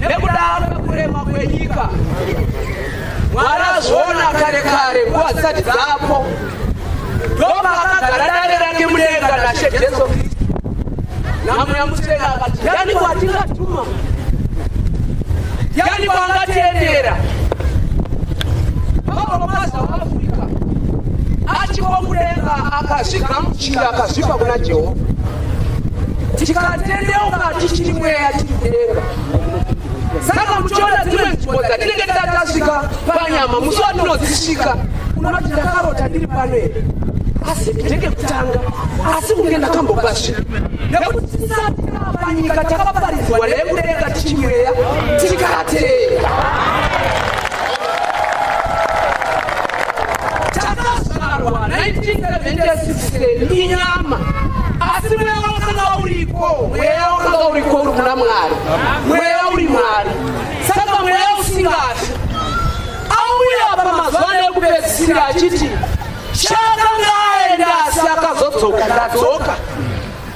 nekudaro kurema kwenyika mwarazona kare kare nguva dzisati dzapo ndomakagarira rake mudenga naShe Jesu Kristu namuyamutenga akati yani kwatingatuma yani kwangatiendera Baba Master wa Afrika achiko mudenga akazvigamuchira akazvipa kuna Jehovha tikatendeuka tichiri mweya tiri kudenga saka muchiona dzimwe nzvimbo dzatinenge tatasvika panyama musi watinodzisvika unoti ndakarota ndiri pano here asi ndenge kutanga asi kunge ndakambopasvika nekuti tisati panyika takaparidzwa nekudenga tichiri mweya tikateera takazvarwa 1976 inyama asi mweya wakanga uriko mweya wakanga uriko uri kuna Mwari mweya uri Mwari saka mweya usingafi auya pamazuva ekupedzisira achiti shakanga aenda asi akazodzoka ndadzoka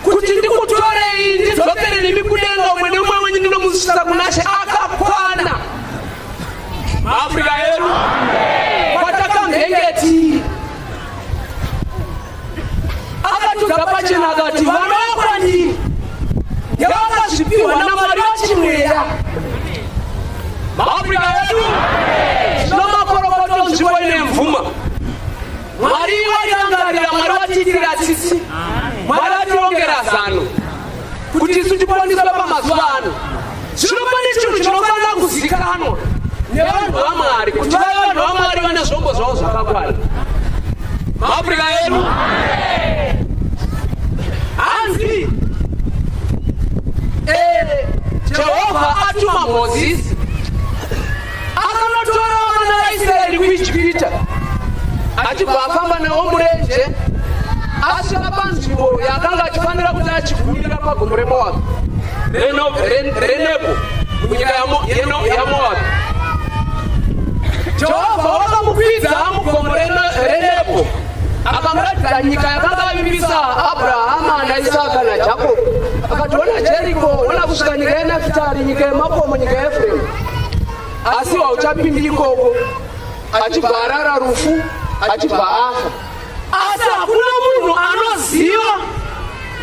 kuti ndikutorei ndidzokere nemi kudenga umwe neumwe wenyu ndinomusvisa kunaShe akakwana maAfrika edu kwatakangengeti akatudza pachena akati vana vakwandiri yavakazvipiwa naMwari vachimweya maAfrika edu zvino makorokoto nzvimbo ine mvuma Mwari wairangarira Mwari watiitira tsitsi Mwari atirongera zano kuti isu tiponiswe pamazuva ano zvino pane chinhu chinofanira kuzivikanwa nevanhu vaMwari kuti vave vanhu vaMwari vane zvombo zvavo zvakakwana maAfrika edu hanzi Jehovha atuma Mozisi akanotora vana vaIsraeri kuIjipita achibva afamba nawo murenje asvika panzvimbo yakanga achifanira kuti achigumira pagomo reMoabhu reNebo munyika yaMoabhu Jehovha wakamukwidza mugomo reNebo akamuratidza nyika yakanga yavimbisa Abrahama naIsaka naJakobo akati ona Jeriko ona kusvika nyika yeNafutari nyika yemakomo nyika yeEfuremu asi hauchapindi ikoko achibva arara rufu achibva afa asi hakuna munhu anoziva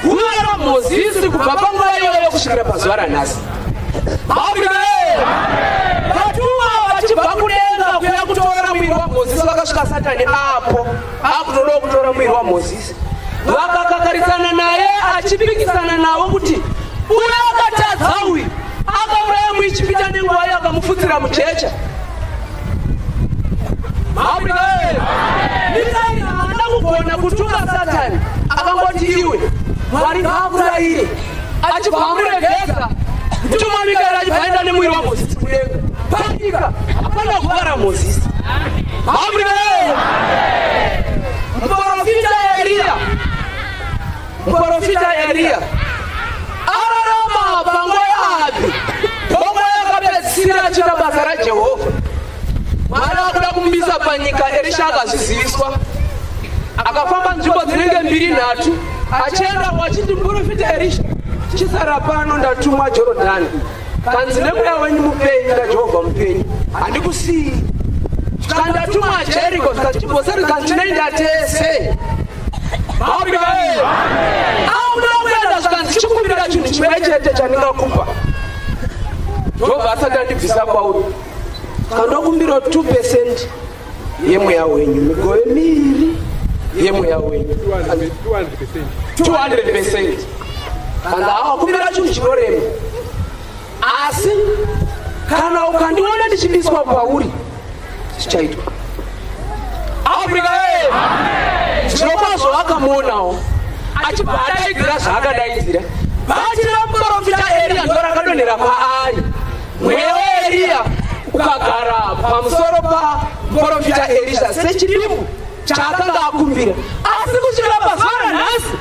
guva raMozisi kubva panguva iyoyo kusvikira pazuva ranhasi vatumwa vachibva kudenga kuya kutora mwiri waMozisi vakasvika Satani apo akutoda kutora mwiri waMozisi vakakakarisana naye achipikisana navo kuti uya akatadza uyu akauraya muIjipita nenguva iyo akamufutsira mujecha haana kugona kutunga Satani akangoti iwe Mwari ngaakurayire achibva amuregedza mtumwa Mikaeri achibva aenda nemwiri waMozisi kudenga panyika hapana guva raMozisi muprofita Elia ararama panguva yaAbhi panguva yakapedzisira achiita basa raJehovha Mwari akuda kumubisa panyika Elisha akazviziviswa akafamba nzvimbo dzinenge 2-3 achienda wachiti muprofita Elisha chisara pano ndatumwa Jorodhani kanzi nemweya wenyu mupenyu naJehovha mupenyu handikusiyi kandatumwa Jeriko zikachiboseri kantinei ndatese auda kuenda zvikanzi chikumbira chinhu chimwe chete chandingakupa Jehovha asati andibvisa kwauri kandokumbira 2% yemweya wenyu migove 2 yemweya wenyu 200% kana awakumbira chinhu chinorema asi kana ukandiona ndichibiswa pauri zvichaitwa Afrika zvirokwazvo vakamuonawo achibva adaidzira zvaakadaidzira bachira muprofita Elia ndo rakadonhera paari mweya waElia ukagara pamusoro pamuprofita Elisha sechipimo chaakanga akumbira asi kusvika pazuva ranhasi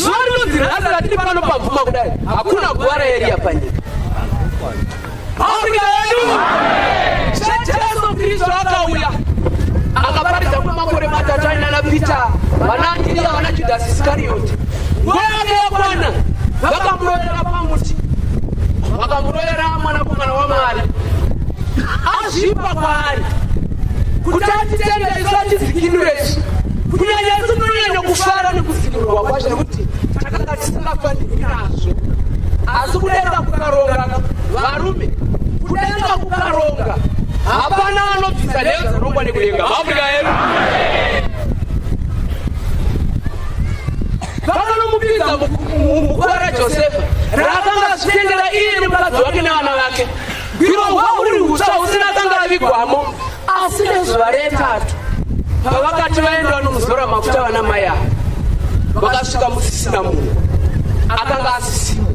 zuva rinonzi nhasi ratiri pano pabvuma kudai hakuna guva raElia panyika Afrika yedu Jesu Kristu akauya akaparidza kwamakore matatu ainana Peter vana Andiria vana Judas Iscariot nguva yake yakwana vakamuroera pamuti vakamuroera azvipa kwaari kuti atitendeiso atizikinurezvi kunyanya tinonyanya kufara nekuzikinurwa kwacho nekuti takanga tisingafaniri nazvo. Asi kudenga kukaronga varume, kudenga kukaronga hapana anobvisa nheyo dzarongwa nekudenga. Afrika yedu vakanomupinza muguva raJosefa rakanga zvichiendera iye nemukadzi wake nevana vake. Hwirongwa huri hutsva husina kanga avigwamo. Asi nezuva retatu pavakati vaenda vanomuzora mafuta vana mai avo, vakasvika musisina munhu akanga asisimo,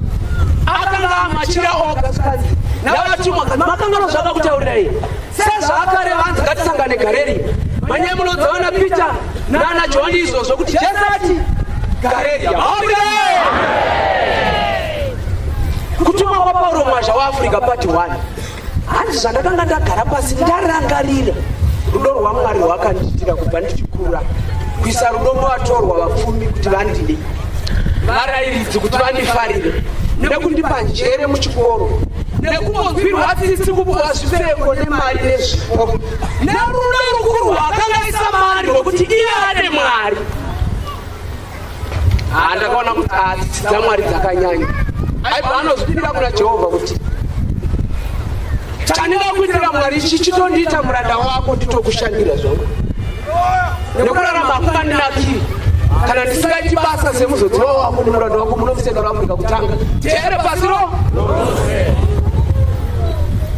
akanga amachira oga. Zvikanzi navatumwa makanga zvakakutaurirai sezvakareva anzi ngatisangane Gareria. Manye munodzaona Peter nana John izvozvo kuti Jesu ati Gareria. Kutumwa kwaPauro mwazha waAfrica part 1. Hanzi zvandakanga ndagara pasi ndarangarira rudo rwaMwari rwakandiitira kubva ndichikura, kuisa rudo muvatorwa vapfumi kuti vandide, varayiridzi kuti vandifarire, nekundipa njere muchikoro, nekungonzwirwa tsitsi kupuwa zvipfeko nemari nezvipo, nerudo rukuru rwakangaisa Mwari rwokuti iye ane Mwari. Ndakaona kuti tsitsi dzaMwari dzakanyanya. Aibva anozvipira kuna Jehovha kuti chandingakuitira Mwari ichi chitondiita muranda wako nditokushandira zvangu, nekurarama hakungandinakiri kana ndisingaiti basa semuzodziwa wako nemuranda wako munomuseka rwaAfrica kutanga teere pasiro.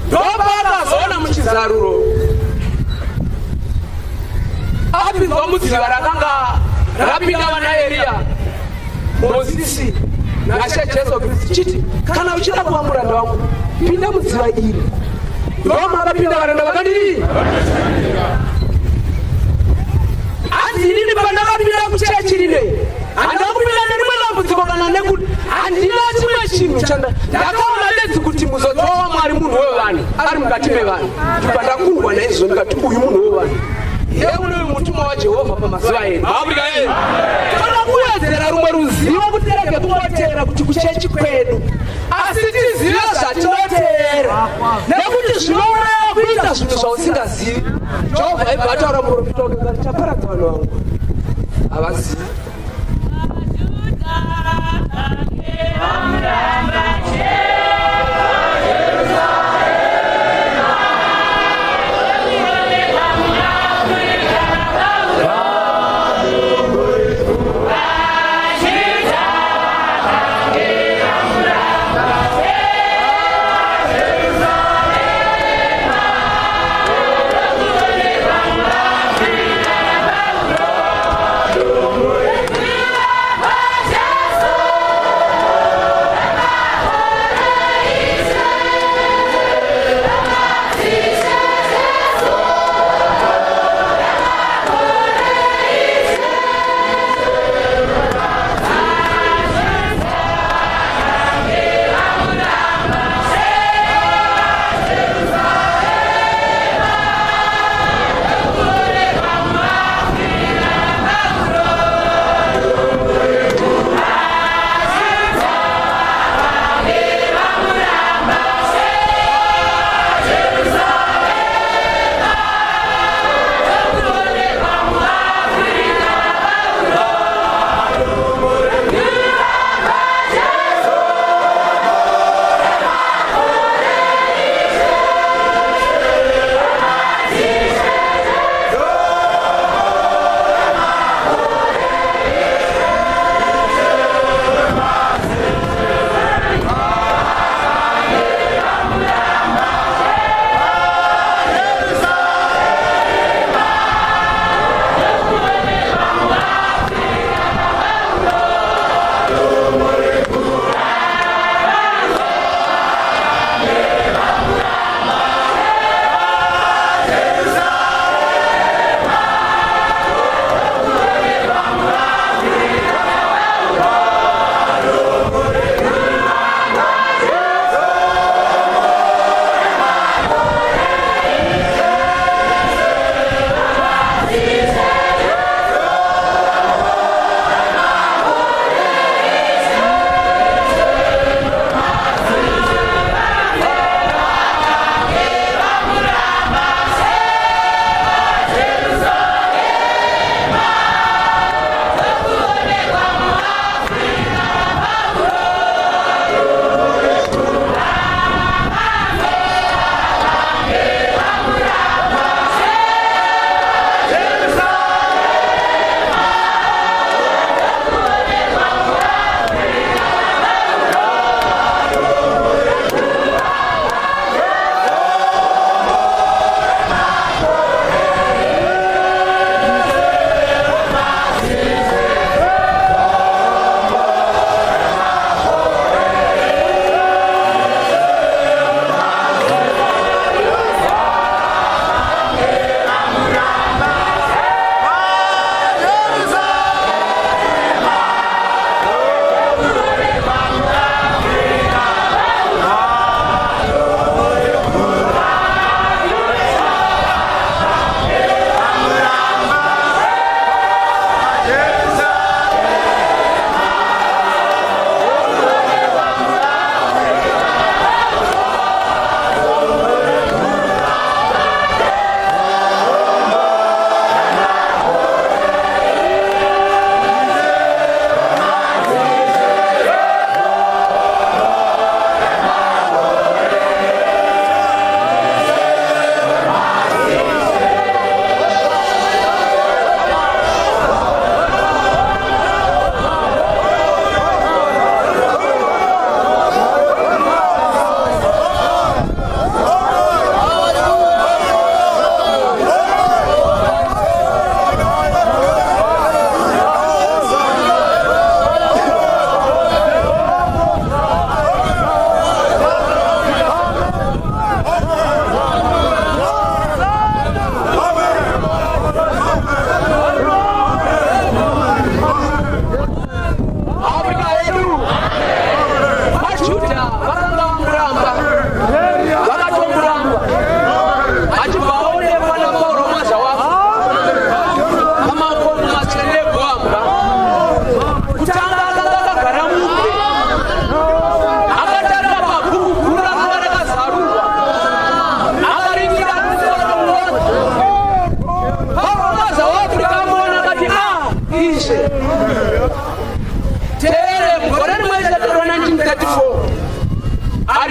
Ndopaakazoona muchizaruro apinzwa mudziva rakanga rapinda vana Eria, Mozisi naShe Jesu Kristu chiti kana uchida kuva muranda wangu pinda mudziva iri. Ndomavapinda varanda vakadii. Hanzi inini pandakapinda kuchechi rine handakupinda nerimwe dambudziko kana nekuti handina chimwe chinhu ndakaona bedzi kuti muzodziwa waMwari munhu wevanhu ari mukati mevanhu. Ndibva ndakundwa naizvo ndikati uyu munhu wevanhu ye unoyu mutumwa waJehovha pamazuva edu. Afrika yedu toda kuwedzera rumwe ruzivo kuti tirege kungoteera kuti kuchechi kwedu, asi tizive zvatinoteera, nekuti zvinouraya kuita zvinhu zvausingazivi. Jehovha ibva ataura muprofita wake kuti chaparadza vanhu vangu havazivi.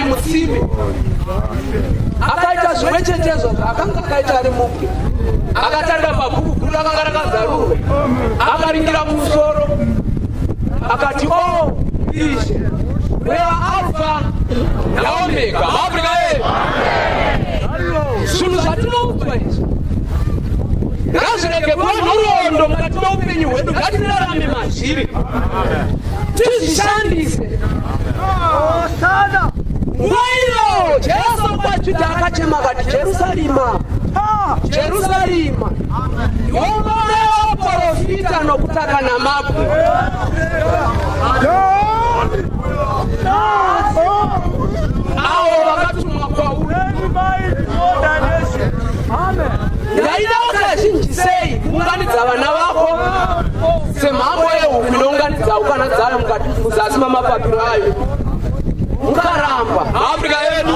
mutsime akaita zvimwe chetezo akanga akaita ari mupwe akatarira pabhuku guru akanga rakazarurwa akaringira musoro akati o Ishe wewa Alpha naOmega Afrika zvinhu zvatinoudzwa izvi ngazvirege kuva nhoroondo mukati meupenyu hwedu ngatirarame mazviri tizvishandise nguvaino Jesu kwaJudha akachema akati Jerusarema Jerusarema yomorewo profita nokutaka namabwe avo vakatumwa kwauri yaida vakazhinji sei kuunganidza vana vako semhako yehuku inounganidza hukana dzayo muzasi mamapapiro ayo mukaramba Afrika yedu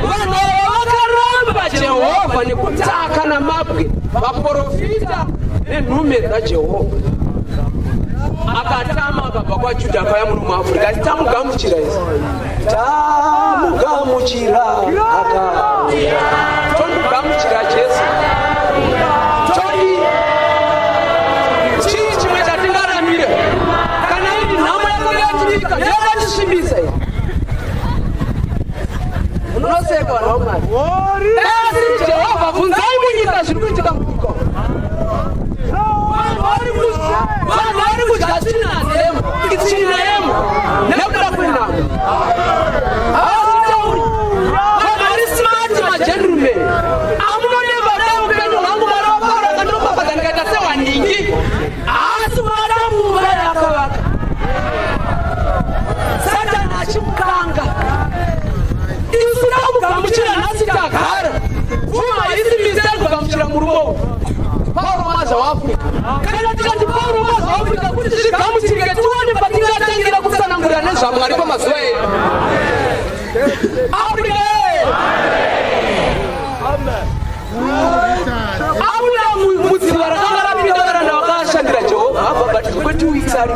vanhu vakaramba Jehovha nekutaka namabwe vaprofita nenhume dzaJehovha akatama akabva kwaJudha akauya muno muAfrica ati tamugamuchira izvi tamugamuchira akauya tondigamuchira Jesu todi chii chimwe chatingaramire kana iri nhamo yakagatirika yakatisvibisa iyi munoseka vanhu vaMwari asi Jehovha bvunzai munyika zviri kuitika munyika vanhu vari kudya chinazemo nekuda kwenhamo havasitauri vanhu vari smart magentlemen amunonevada upenyu hwangu mwari wakaura akandinobhabhadza ndikaita sewandingi asi vada mumba yaakavaka Satani achimukanga isu tamugamuchira nhasi tagara pfuma isi mistari kugamuchira murume Paulo Maza waAfrica kana tikati Paulo Maza waAfrica kuti tigamuchirike tione patingatangira kusanangurira nezvaMwari pamazuva edu Afrika auna mudziva rakanga rapinda varanda vakashandira Jehovha abva but for 2 weeks ari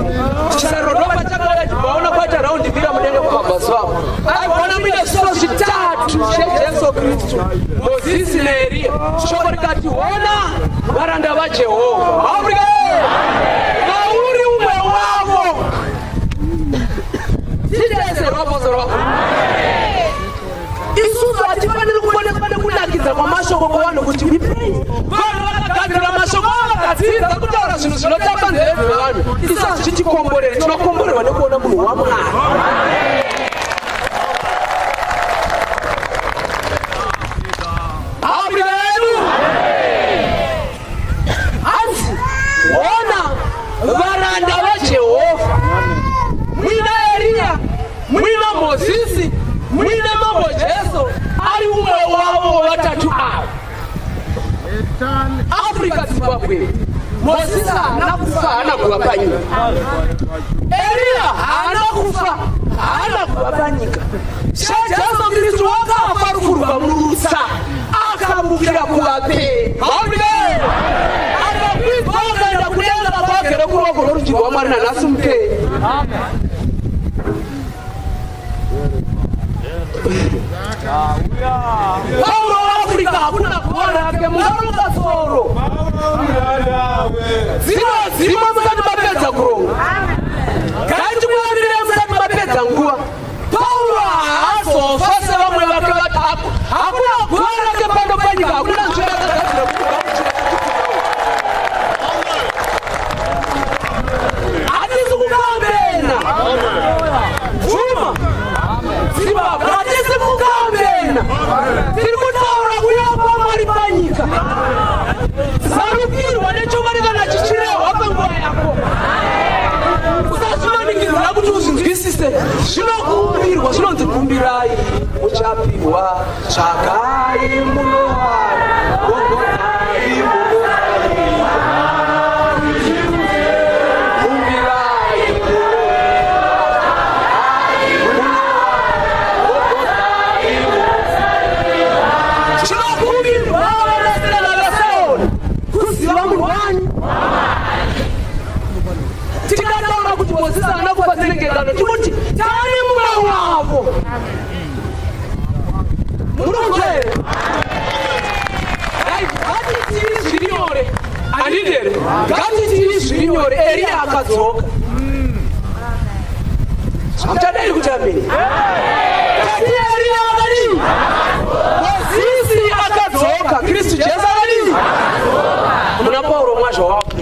chisarodopa chakauya chibaona kwaita raundi mbira mudenga kumabhazi avo aibaona muine zviro zvitatu zvejesu Kristu Mozisi naEriya shoko rikati ona varanda vaJehovha Afrika vauri umwe wavo titese rwapozorwa isusu hatifaniri kuonekwa nekunakidza kwamashoko kuvanhu kuti vipei vanhu vakagadzira mashoko avakadzidza kutaura zvinhu zvinotamba nzeve dzevanhu isazvo chitikomborere tinokomborerwa nekuona munhu waMwari Afrika yedu hanzi ona varanda vaJehovha mwina Eriya mwina Mozisi mwina mambo Jesu ari umwe wavo vatatu ava Afrika Zimbabwe Mozisi haana kufa haana kuva panyika Eriya haana kufa haana kuva panyika Jesu Kristu wakafa rukurwa murutsa akambukira kuvape akakwidwa akaenda kudenga kwagere kuruoko rworudyi rwaMwari nanhasi mukei Paulo waAfrica hakuna kuona yake mungaronga soro zima musati mapedza kuronga gaiti muambire musati mapedza nguva Paulo haazofa sevamwe vake vatatu hakuna guva rake pano panyika hakuna nzvimbo yakagadzira hatisi kukambena pfuma Zimbabwe hatisi kukambena tiri kutaura kuyapa Mwari panyika zarukirwa nechokwadi kana chichirehwa panguva yako usazvimaningidzira kuti uzvinzwisise zvinokumbirwa zvinonzi kumbirai muchapirwa tsvakai munowana gogodai tikataura kuti Mozisi haana kufa senengekano tikuti tani mumwe wavo kandi tiri nyore Elia akadzoka amtadai kutamini kandi Elia akadini Moses akadzoka Kristu Jesu akadini muna Paulo mwazvo wako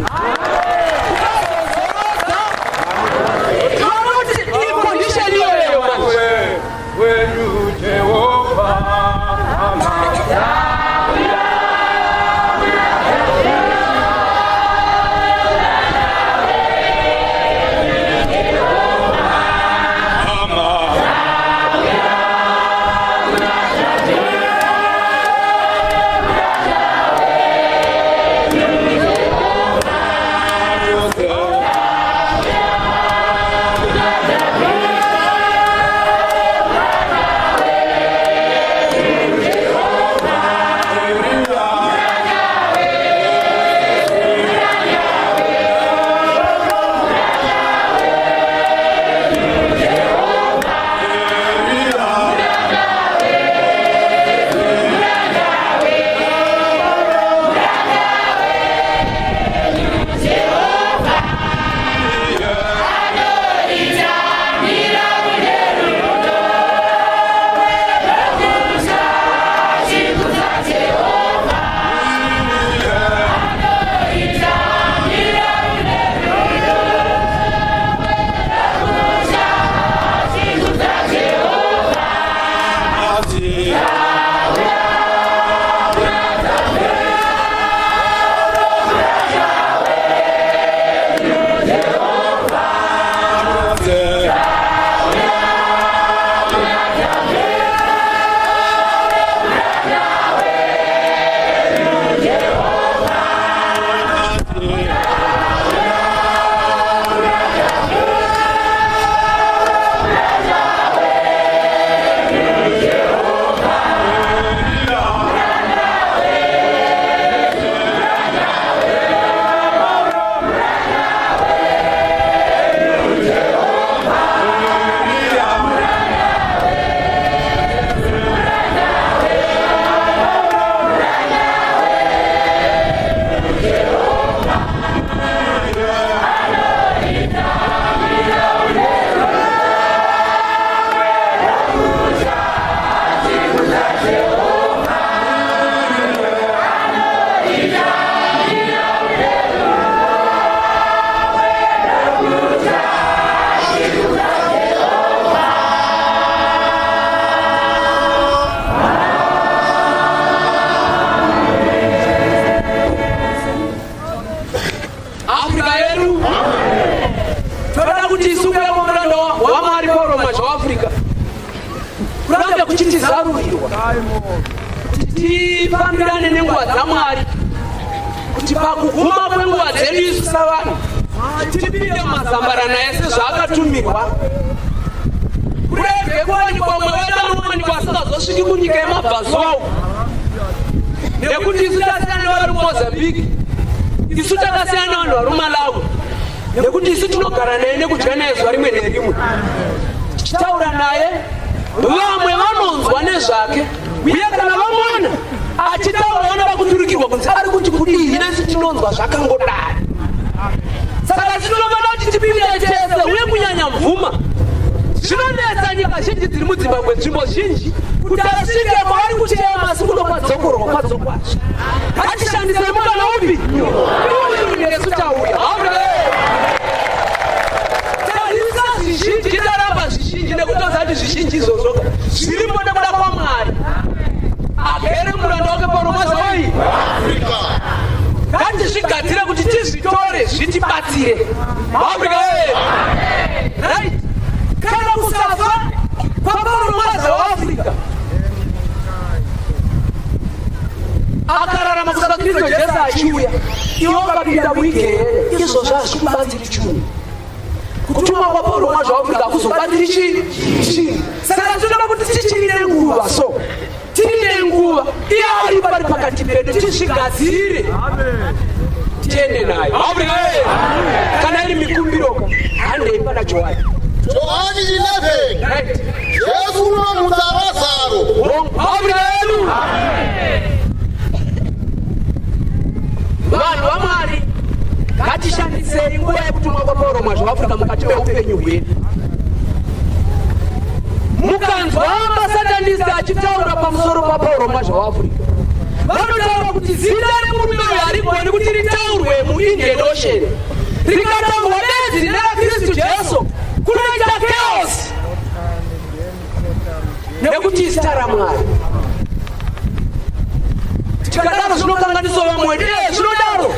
tipambirane nenguva dzaMwari kuti pakuguma kwenguva dzedu isu savanhu tipinde mazambarana ese zvaakatumirwa kurege kuwanikwa mwe wedu anowanikwa asingazosviki kunyika yemabvazuau nekuti isu tasiyana nevari Mozambique isu takasiyana nevanhu vari Malawi nekuti isu tinogara naye nekudya naye zuva rimwe nerimwe tichitaura naye vamwe vanonzwa nezvake uye kana vamona achitaura vana vakuturikirwa kunzi ari kuti kudii nesu tinonzwa zvakangodai saka tinofanira kuti tipinde tese uye kunyanya mvuma zvinonetsa nyika zhinji dziri muZimbabwe nzvimbo zhinji kuti asvike kwaari kuchema asi kuno kwadzokorwa kwadzokwacho ngatishandise mukana upi uyu nesu tauya tarisa zvizhinji taramba zvizhinji nekutozati zvizhinji izvozvo zviripo nekuda kwaMwari agere muranda wake paromoza wai ngatizvigadzire kuti tizvitore zvitibatsire Afrika right kana kusafa kwaparomoza waAfrica akararama kusaka Kristu Jesu achiuya iwo vakapinda muigere izvozvo hazvikubatsiri chunhu kutuma kwaparomoza waAfrica kuzobatsiri chii saka tinoda kuti tichirine nguva so tine nguva iye pari pakati pedu tizvigadzire tiende nayo kana iri mikumbiroka handei pana Johani 11 Yesu unomudza Lazaro vanhu vaMwari zvaAfrica mukati meupenyu hwedu. Mukanzwa masatanisi achitaura pamusoro paPauro Mwazha waAfrica, vanotaura kuti zita remurume uyu harigoni kuti ritaurwe muIndian Ocean. Rikataurwa bedzi neraKristu Jesu kunoita chaos, nekuti zita raMwari. Tikadaro zvinokanganiswa vamwe, zvinodaro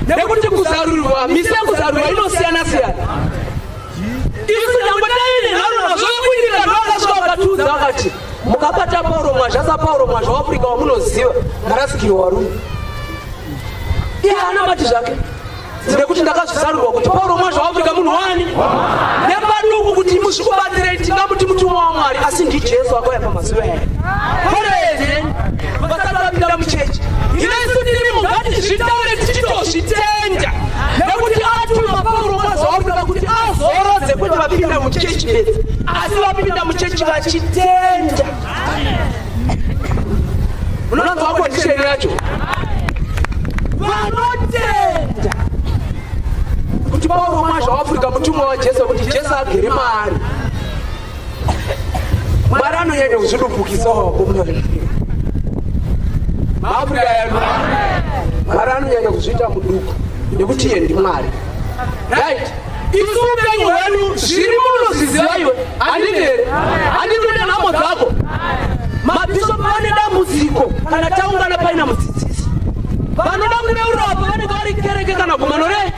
nekuti kuzarurirwa, mise kuzarurirwa inosiyana siyana. Isu nyangwe taine nharo nazvo kuitika zvakasvika vakatiudza vakati mukabata Pauro Mwazha saPauro Mwazha waAfrica wamunoziva ngarasikirwe warume. Iye haana bati zvake nekuti ndakazvisarurirwa kuti Pauro Mwazha waAfrica munhu wani nepaduku kuti muzvikubatsirei tingamuti mutumwa waMwari, asi ndiJesu akauya pamazuva aya. Korezeni vasati vapinda muchechi, inesu tirimo ngatizvitaure tichitozvitenda nekuti atuma Pauro Mwazha waAfrica kuti azorodze kuti vapinda muchechi bedzi, asi vapinda muchechi vachitenda. Unonzwa kondisheni yacho, vanotenda kuti Pauro Mwazha waAfrica mutumwa waJesu, kuti Jesu agere maari. Mwari anonyanya kuzvidumbukisawo vakomana maAfrica yanu. Mwari anonyanya kuzviita muduku nekuti iye ndiMwari. Right? Isu upenyu hwedu zviri munozviziva iwe, handinere? Handinoda nhamo dzako. Mabhishopu vane dambudziko kana taungana paina mudzidzisi. Vanoda kuneurapa vanenge vari kereke kana gumanore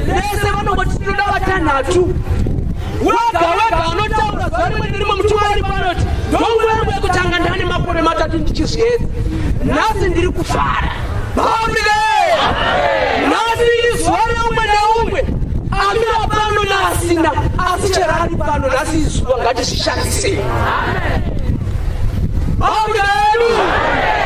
vese vanongoti tinoda vatanhatu. Wega wega anotaura zuva rimwe nerimwe mutumwa ari panoti ndongo yangu yekutanga ndane makore matatu ndichizviedza. Nhasi ndiri kufara. MaAfrica! Nhasi zuva reumwe neumwe amira pano naasina, asi chero ari pano nhasi zuva ngatizvishandise. MaAfrica yedu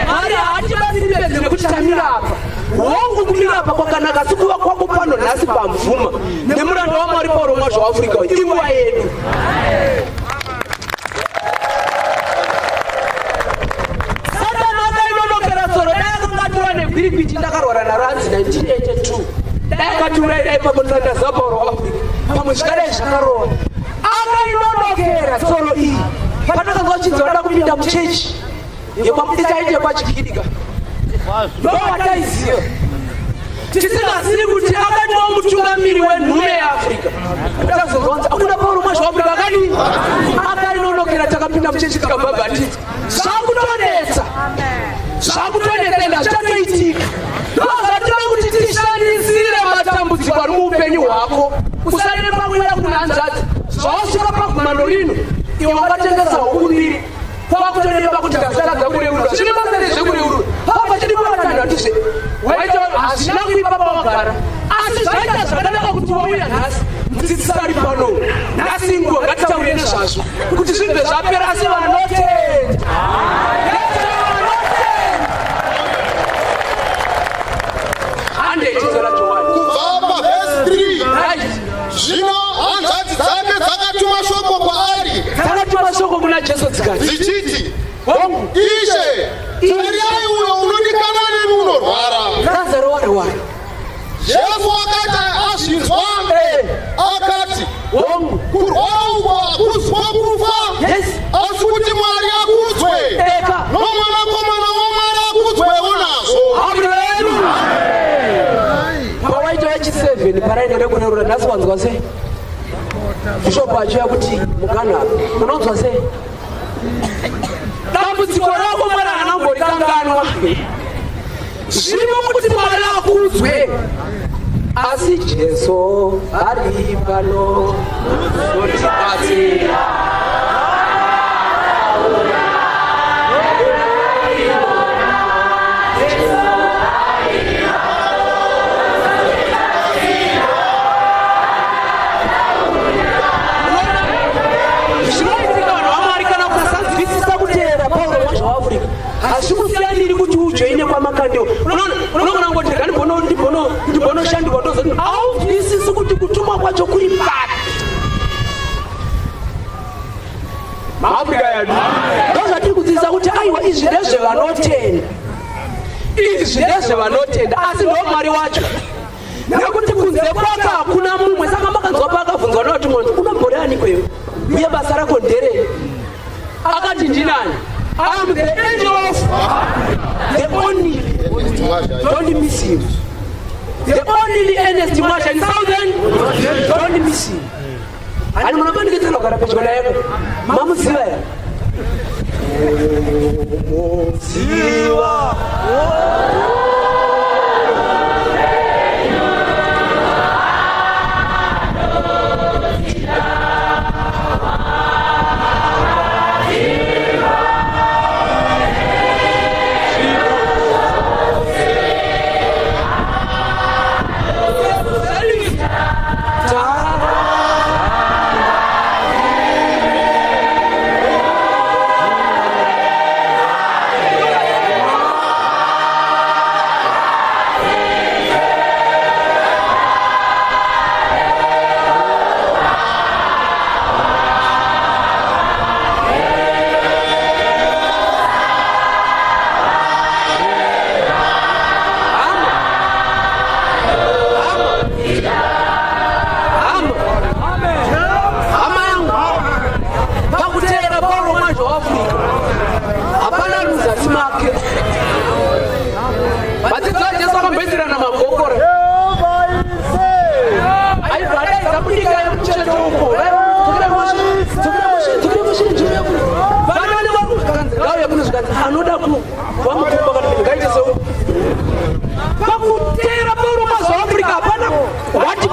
Mwari haatibatsiri bedzi nekuti tamira apa. Hongu kumira apa kwakanaka, asi kuva kwako pano nhasi pamvuma nemuranda waMwari Pauro Mwazha waAfrica inguva yedu. Satani akainonokera tsoro, dai akangatora negwirikwiti ndakarwara naro hanzi 1982. Dai akatiurayidai pakutsanda zaPauro waAfrica pamwe zvikadai zvakarova. Akainonokera tsoro iyi patakazva uchinzi vada kupinda muchechi yekwamuditaite pachikidika. Ndovataiziva tisingazivi kuti akatiwa mutungamiri wenhume yeAfrica. Tazozonza akuna Pauro Mwazha waAfrica akadii akainonokera, takapinda muchechi tikabhabhatidza. Zvakutonetsa, zvakutonetsa enda zvichatoitika. Ndozvatinoda kuti tishandisire matambudziko ari muupenyu hwako. Usaende pakuenda kunhanzvadzi zvawasvika pagumano rino iwe wakatengesa huku mbiri kwakutoneba kuti ndazotadza kureurura. Zvine basa rezvekureurura papa chidi kuvatanhatuzve waita hazvina kuipa pawagara, asi zvaita zvakanaka kuti wauya nhasi mudzidzisi ari pano nhasi nguva ngatitaure nezvazvo kuti zvibve zvapera. Asi vanotenda kubva pavhesi 3 zvino hanzvadzi dzake dzakatuma shoko kwaari, dzakatuma shoko kuna Jesu dzikati dzichiti, Ishe, tarirai uyo unodikana nemi unorwara. Lazaro warwara. Jesu akati azvinzwa akati, kurwara uko hakuzi kwokufa, asi kuti Mwari akudzwe, nomwanakomana waMwari akudzwewo nazvo. Pawaita vechi7 parainere kureurura nhasi wanzwa sei? Bhishopu achiya kuti mugana unonzwa sei? Dambudziko rako Mwari haana kumborikanganwa. Zvino kuti Mwari akudzwe, asi Jesu ari pano kuzotibatsira. Hazvikusiyaniri kuti ujoine kwamakandiwo. Unoona ngoti ndimbonoshandikwa ndozoti haubvisisi kuti kutumwa kwacho kuri pari. MaAfrica yedu ndozvatiri kudzidzisa kuti aiwa izvi ndezvevanotenda, izvi ndezvevanotenda, asi ndo Mwari wacho nekuti kunze kwaka kuna mumwe saka makanzwa pakabvunzwa noti mwanzo unomborani kwewe uye basa rako nderei akati ndinani I'm the angel of the only don't miss him the only Ernest Mwasha in Southern don't miss him ani munapandikitsana kugara pedyo naye mamuziva ya muziva anoda kuvamukumba kana kuti ngaite so pakutera pauro mazuafrica hapana wati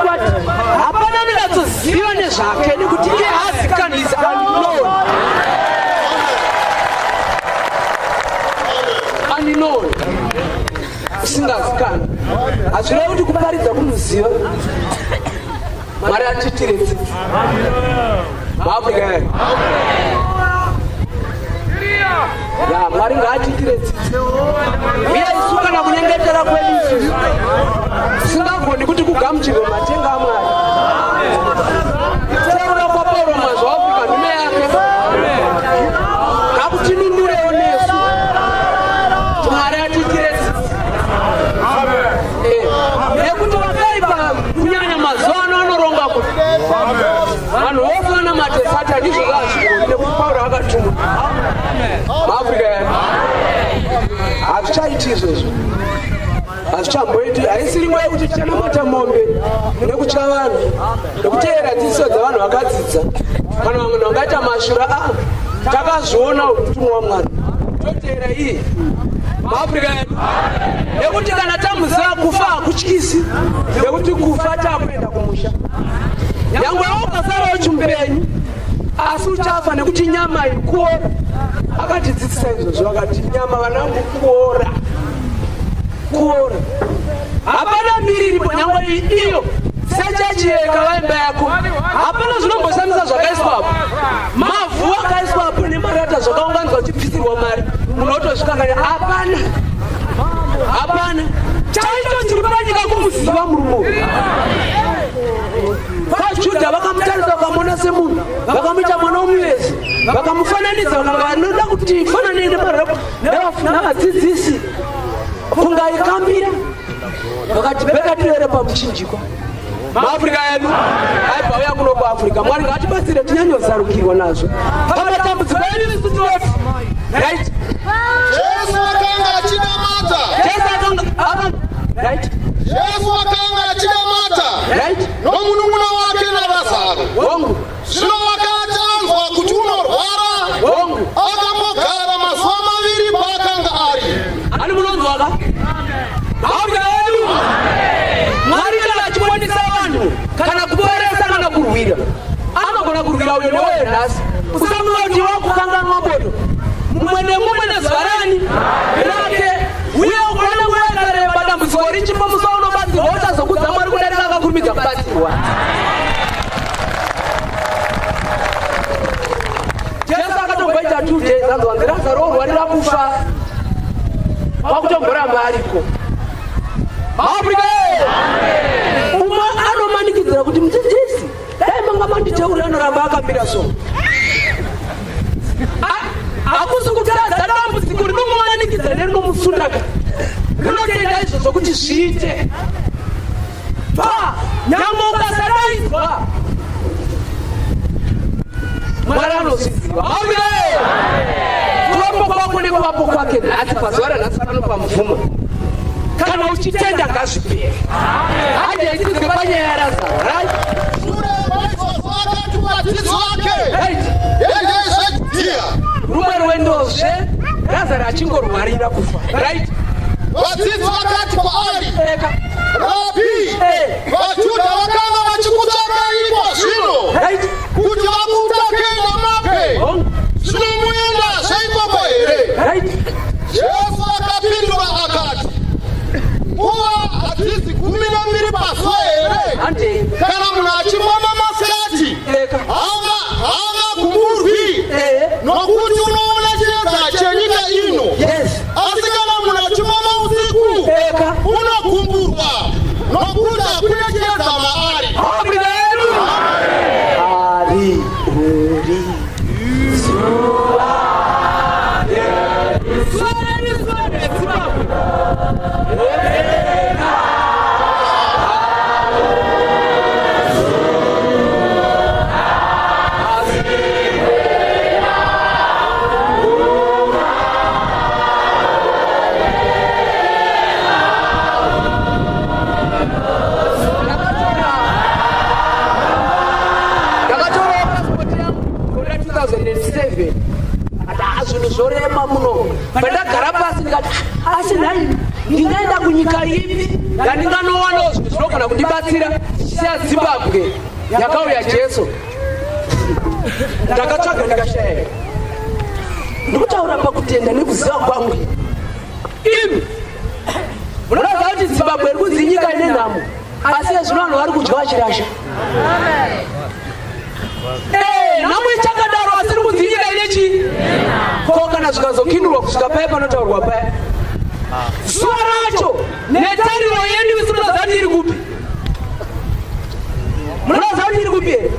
hapana nevatsoziva nezvake nekuti iye hazikanwa is unknown usingazikanwa hazvireva kuti kuparidza kumuziva Mwari atitiretse maafrica yari ya Mwari ngaatitiretse uye isu kana kunyengetera kwedu isusu tisingagoni kuti kugamuchirwe matenga aMwari taura kwapauro mazuafrica nhume yake ngakutinundurewo nesu Mwari atitiretse nekuti vakaipa kunyanya mazuva ano anoronga kuti vanhu vofana matesata ndizvo zvazvigoni nekuti Pauro akatumwa maafrica yani hazvichaiti izvozvo hazvichamboiti haisiri nguva yekuti tichanamata mombe nekutya vanhu nekuteera dzidziso dzavanhu vakadzidza kana vamwe vangaita mashura takazviona utumwa waMwari toteera iyi maafrica yani nekuti kana tamuziva kufa hakutyisi nekuti kufa takuenda kumusha nyangwe ukasarawo chimbenyu asi uchafa nekuti nyama ikuora akatidzidzisa izvozvo akati nyama vanangu kuora hapana miri iripo nyangwe iyo sechachi yekavaimba yako hapana zvinombosamisa zvakaiswapo mavhu akaiswapo nemarata zvakaunganidzwa kuchipisirwa mari munotozvikanganya hapana chaicho chiri panyika kumuziva murumo vaJudha vakamutarisa vakamona semunhu vakamuita mwana womuvezi vakamufananidza vanoda kuti fanane navadzidzisi kungaikambira vakati bekatirere pamuchinjikwa maafrica yedu aibva uya kuno kuafrica Mwari ngatibatsire tinyanyozarukirwa nazvo pamatambudziko edu isu tinoti right Jesu akanga achinamata right Jesu akanga achinamata right nomunun'una wake naLazaro wongu zvino vakati anzwa kuti unorwara wongu akambogara mazuva maviri paakanga ari ani munonzwaka maafrica yedu Mwari kana achibonisa vanhu kana kuporesa kana kurwira anogona kurwira uyo neweyo nhasi usamuva kuti wakukanganwa moto mumwe nemumwe nezuva rani rake uye ukaona nguva yakareba dambudziko richipo musa unobatsirwa uchazokudza Mwari kudarika akakurumidza kubatsirwa Jesu akatomboita 2 days anzwa kuti Lazaro orwarira kufa wakutomboramba ariko maafrica umwe anomanikidzira kuti mudzidzisi dai manga manditeurira anoramba akamira so hakusi kutadza dambudziko rinomumanikidza nerinomusundaka rinotenda izvozvo kuti zviite pa nyamuka sadaizwa mwarano sisiwa amen kuwapo kwako ni kuwapo kwake ati pazwara nasana pa mfumo kana uchitenda ngazipie aje isikufanye yarasa right Sure baiso wakati ubatizo wake. right Yeye dia. rumwe rwendozve Lazaro achingo rwarira kufa right Batizo wakati kwa ali. eka Rabi. Wachuda wakanga wachikutaka ilipo silo. right Kuti wakutake na mape. Sino muenda shaiko kwa ere. right Yesu akapindwa akati. Uwa atisi 12 paswa ere. ante Kana munachimama maskati. eka Anga kumurvi. Nokuti unaona cheza chenyika ino. yes Asikana munachimama usiku. eka Unakumburwa. Nokuta kunacheza maari. amen ali uri zorema muno pandagara pasi ndikati asi nhai ndingaenda kunyika ipi yandinganowana zvinogona kundibatsira sezimbabwe yakauya jesu ndakatsvaga ndikashaya ndikutaura pakutenda nekuziva kwangu imi munoziva kuti zimbabwe iri kunzi nyika ine nhamo asi zvino vanhu vari kudya vachirasha nhamo ichakadaro asi iri kunzi nyika ine chii ko kana zvikazokindurwa kusvika paya panotaurwa paya zuva racho netariro yedu isi munoziva kuti iri kupi munoziva kuti iri kupi here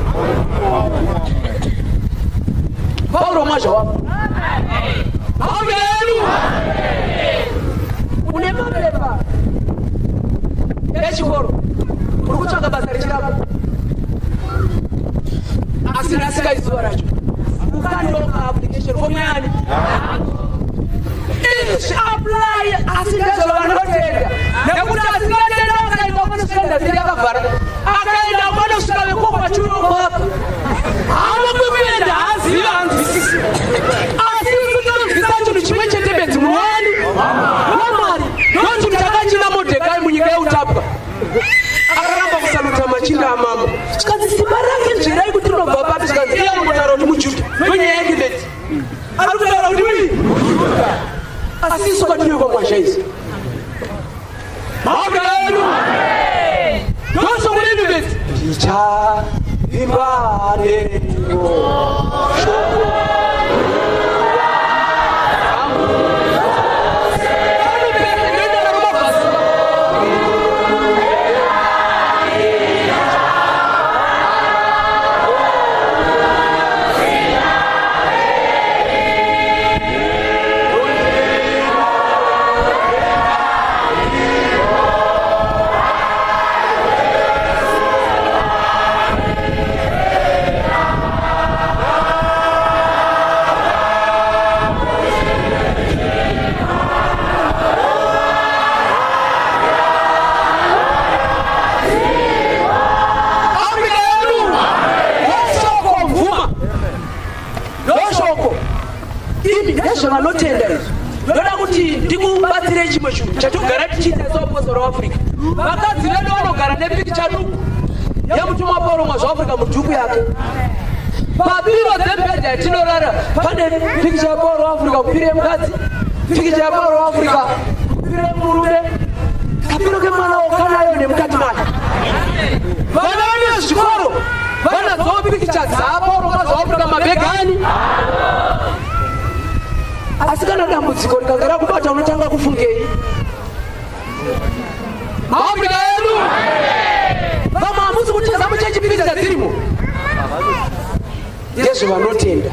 pauro mwazvawapo amen une mapepa echikoro uri kutsvaga basa rechirapa asi rasika izuva racho ukandoka application form yani apply asingezvo vanotenda nekuti asingatenda akaenda kwanosvikaenda ziri yakavhara akaenda kwanosvika vekokwa churokapa hanokuenda haaziva hanzwisisi asi usinganzwisa chinhu chimwe chete bedzi muwani wamwari ndochinhu chakachina modhekai munyika yeutapwa akaramba kusaluta machinda amambo zvikanzi simba rake nzverai kuti rinobva papi zvikanzi iye anongotaura kuti mujudha nonyaya yake bedzi ari kutaura kuti mii asi isu kwatinoikwa mwazvaisi amen ndosongoreni bedzi ndichavimba nero vanotenda izvi ndoda kuti ndikubatsirei chimwe chinhu chatogara tichiita seapostori waafrica vakadzi vedu vanogara nepikicha duku yemutumwa pauro mwazvaafrica mudhuku yake papiro dzembedha yatinorara pane pikicha yepauro waafrica kupire yemukadzi pikicha yepauro waafrica kupire yemurume kapiro kemwana wakanayo nemukati make vana vane vezvikoro vanadzawo pikicha dzapauro mwazvaafrica mabhegani asi kana dambudziko rikagara kubata unotanga kufungei maafrica yedu vamwe hamusi kutiza muchechipirisa dzirimo ndezvevanotenda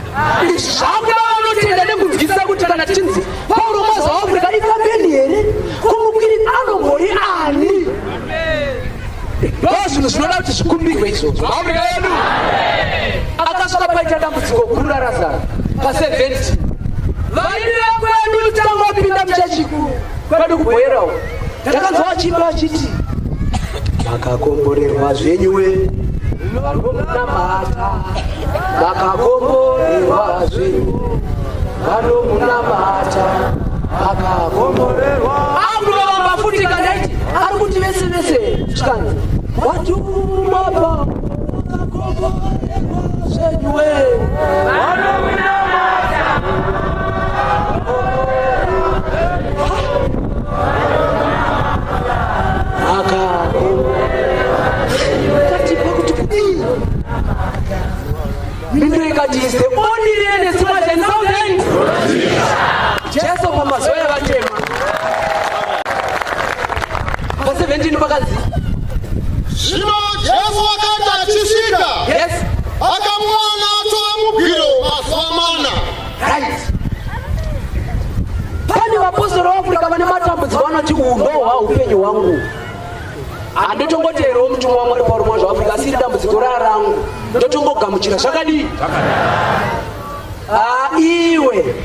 zvakuda vanotenda nekunzwisa kuti kana tichinzi pauro mwazvaafrica ikambeni here kumukwiri anombori ani Yesu. Afrika yedu. Akashuka paita dambudziko guru rarazara pa70. Vairira kwedu tangopinda muchachikuru kwedu kubhoyerawo. Takanzwa achimba achiti makakomborerwa zvenyuwe vanomunamata, makakomborerwa zvenyu vanomunamata, makakomborerwa. Akurova futi kanaiti ari kuti vese vese chikanzi watumapa makakomborerwa zvenyuwe vanomunamata. Mindrikati is the only land in Sweden and Southern. Jesu pamazoya vatema. Pa17 pakazi. Zvino Jesu akati achisvika. Yes. Akamuona atomubhiro mazuva mana. Right. Pani vapostori vaAfrica vane matambudziko vanoti unohwa upenyu hwangu. Andotongotero mutumwa wa Mwari Pauro mwanzo Afrika asiri dambudziko rarangu. Ndotongogamuchira zvakadii? Iwe.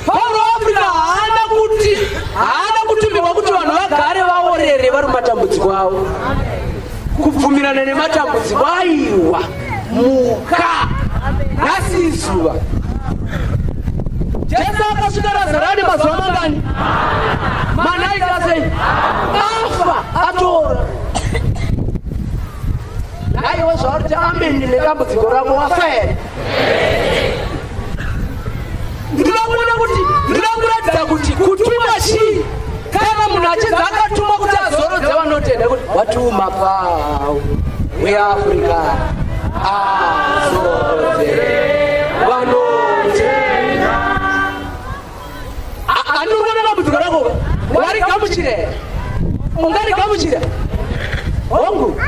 Pauro Afrika haana kutumirwa kuti vanhu vagare vaorere vari mumatambudziko avo. Kubvumirana nematambudziko aiwa muka nhasi zuva. Jesu akasvika Nazarani mazuva mangani? Manaika sei? Afa atora. Naiwe zvauri amen nedambudziko rako wafa here. Ndinokuratidza kuti kutuma chii kana munhu achidza akatumwa kuti azorodze vanotenda kuti watuma pawo weAfrica azorodze vanotenda. Andikuona dambudziko rako warigamuchira. Ungarigamuchira hongu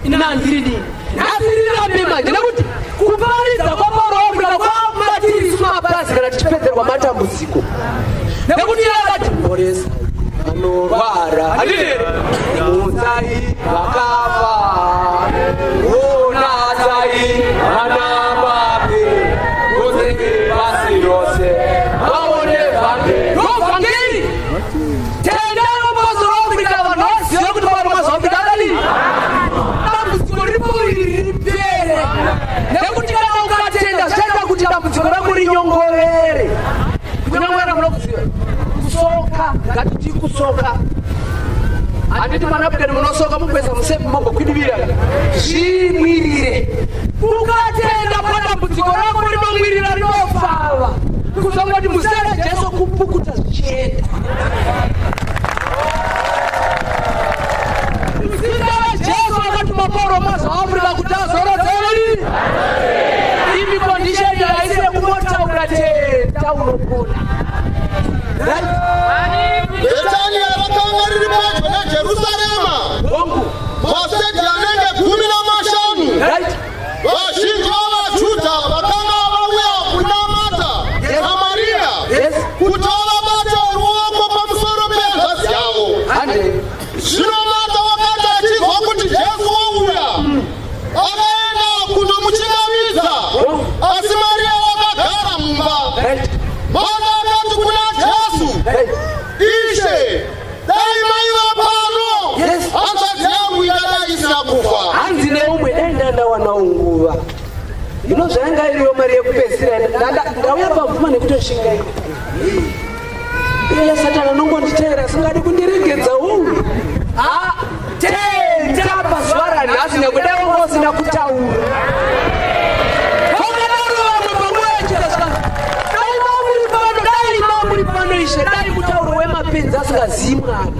inandiri ndasirirambe nekuti kuparidza kwaPauro Afrika kwamatiriswa mabasa kana tichipedzerwa matambudziko. Nekuti akati mboresa vanorwara mudzai vakafa unatsai vanamape vose pasi rose vaone vhangeri. Tendai vapostori vaAfrica vanhu vaziva kuti vanhu mazuva akadii. Dambudziko ripere nekuti kana ukatenda zvichaita kuti dambudziko rako rinyongorere. Kunyongorera munokuziva kusoka, ngatiti kusoka. Handiti manapukeni munosoka mupesa musepi mombokwidivira zvimwirire. Ukatenda padambudziko rako rinomwirira rinofava kuzongoti musere Jesu kupukuta zvichienda. Jesu akatuma Pauro mazuva Afrika kuti azorodzeri. Imi condition yaisire kumotaura tenda unopona. Betania rakanga riri pedyo neJerusarema. Maseti anenge 15. Vazhinji vavaJudha vakanga vauya kunamata Samaria kuti vavabate ruoko pamusoro pehanzvadzi yavo. Zvino Marta wakati achizwa kuti Jesu wauya akaenda kundomuchingamidza, asi Maria wakagara mumba. Marta akati kuna Jesu, Ishe, dai maiva pano, hanzvadzi yangu ingadai isina kufa. Hanzi neumwe dai ndandawana nguva. Zvainga iriyo mari yekupedzisira ndauya pabvuma nekutoshinga iye Satani anongonditeera singadi kundiregedza uyu. Tenda pazuva ranhasi nekuda kwangosina kutaura. Dai mamuri pano Ishe, dai mutauro wemapenzi asingazivi Mwari.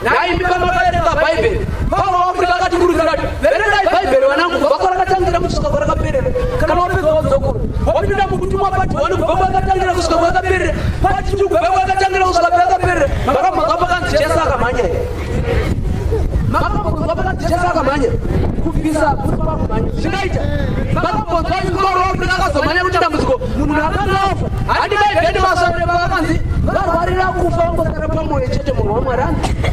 Dai mipamakaverenga Bhaibheri. Pauro Afrika akati kurudzira verengai Bhaibheri vanangu kubva kwarakatangira kusvika kwarakaperera. Kana wapedza wodzokora wapinda mukutumwa pati wani kubva kwakatangira kusvika kwakaperera. Pati kubva kwakatangira kusvika kwakaperera. Makamhanga pakanzi Jesu akamhanya here. Makamhanga pakanzi Jesu akamhanya. Kubvisa kumhanya. Zvinoita. Makamhanga Pauro Afrika akazomhanya kuti dambudziko munhu akanga afa. Handi Bhaibheri masoro vakanzi varwarira kufa vangosara pamwoyo chete munhu waMwari.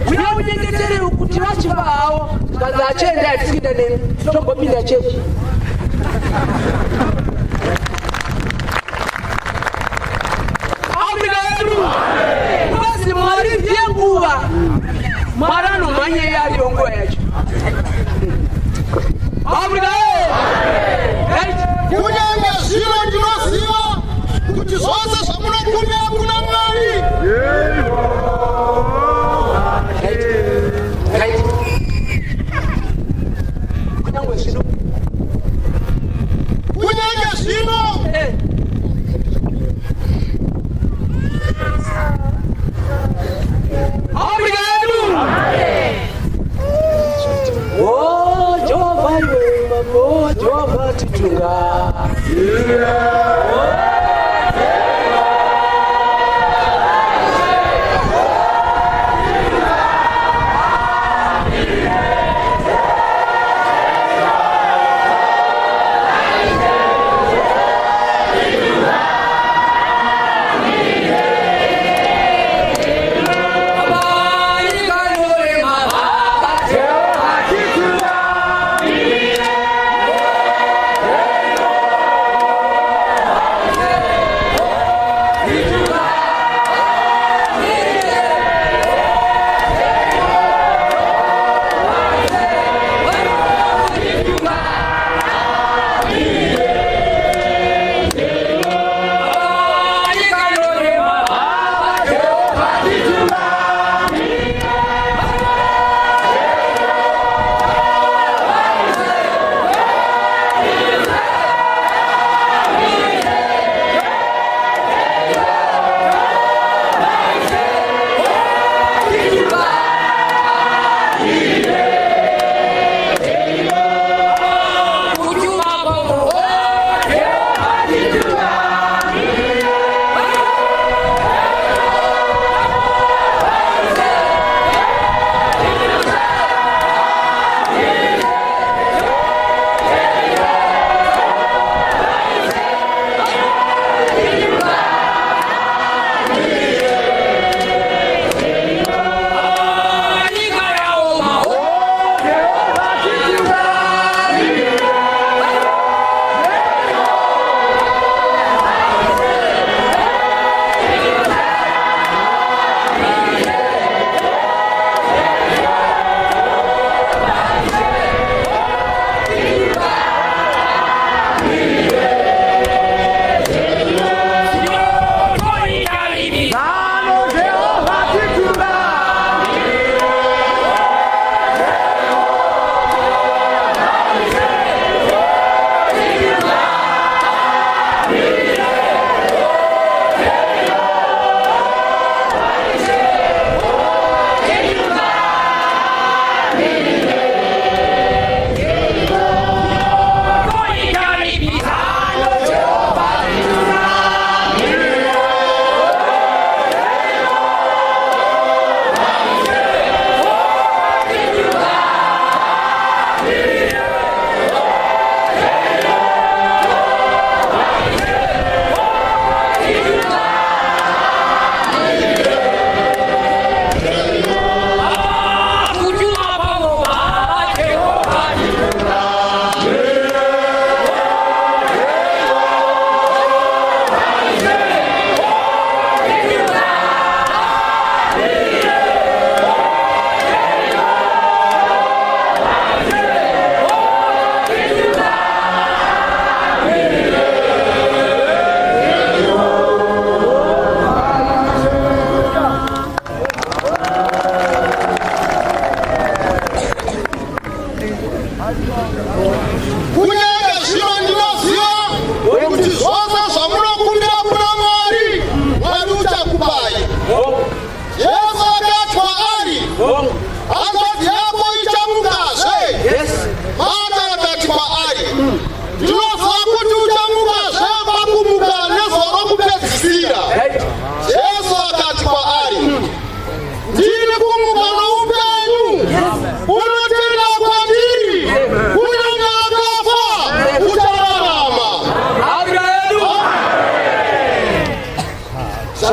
Uya unyengetere kuti chivachivao kazachenda atisida nini tongopinda chechi basi mwari vyenguva marano manye yaliongo yacho kunyange zino ndinosiva kuti zvose zvamunokumbira kuna Mwari kunyange zvino Jehova titunga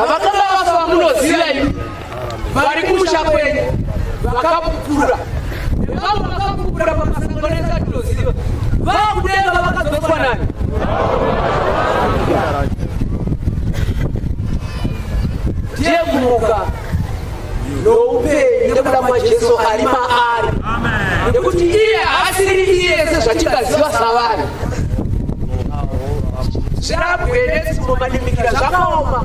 Vakala vafa muno zila vari kumusha kwenyu vakapupura vamwe vakakupura pamasangano esatinoziva vakudenga vakazofanana tiemuka noupenyu nekuda kwajesu ari maari nekuti iye haasiri iye sezvatingaziva savanhu zvirabwenetsimo manimikira zvakaoma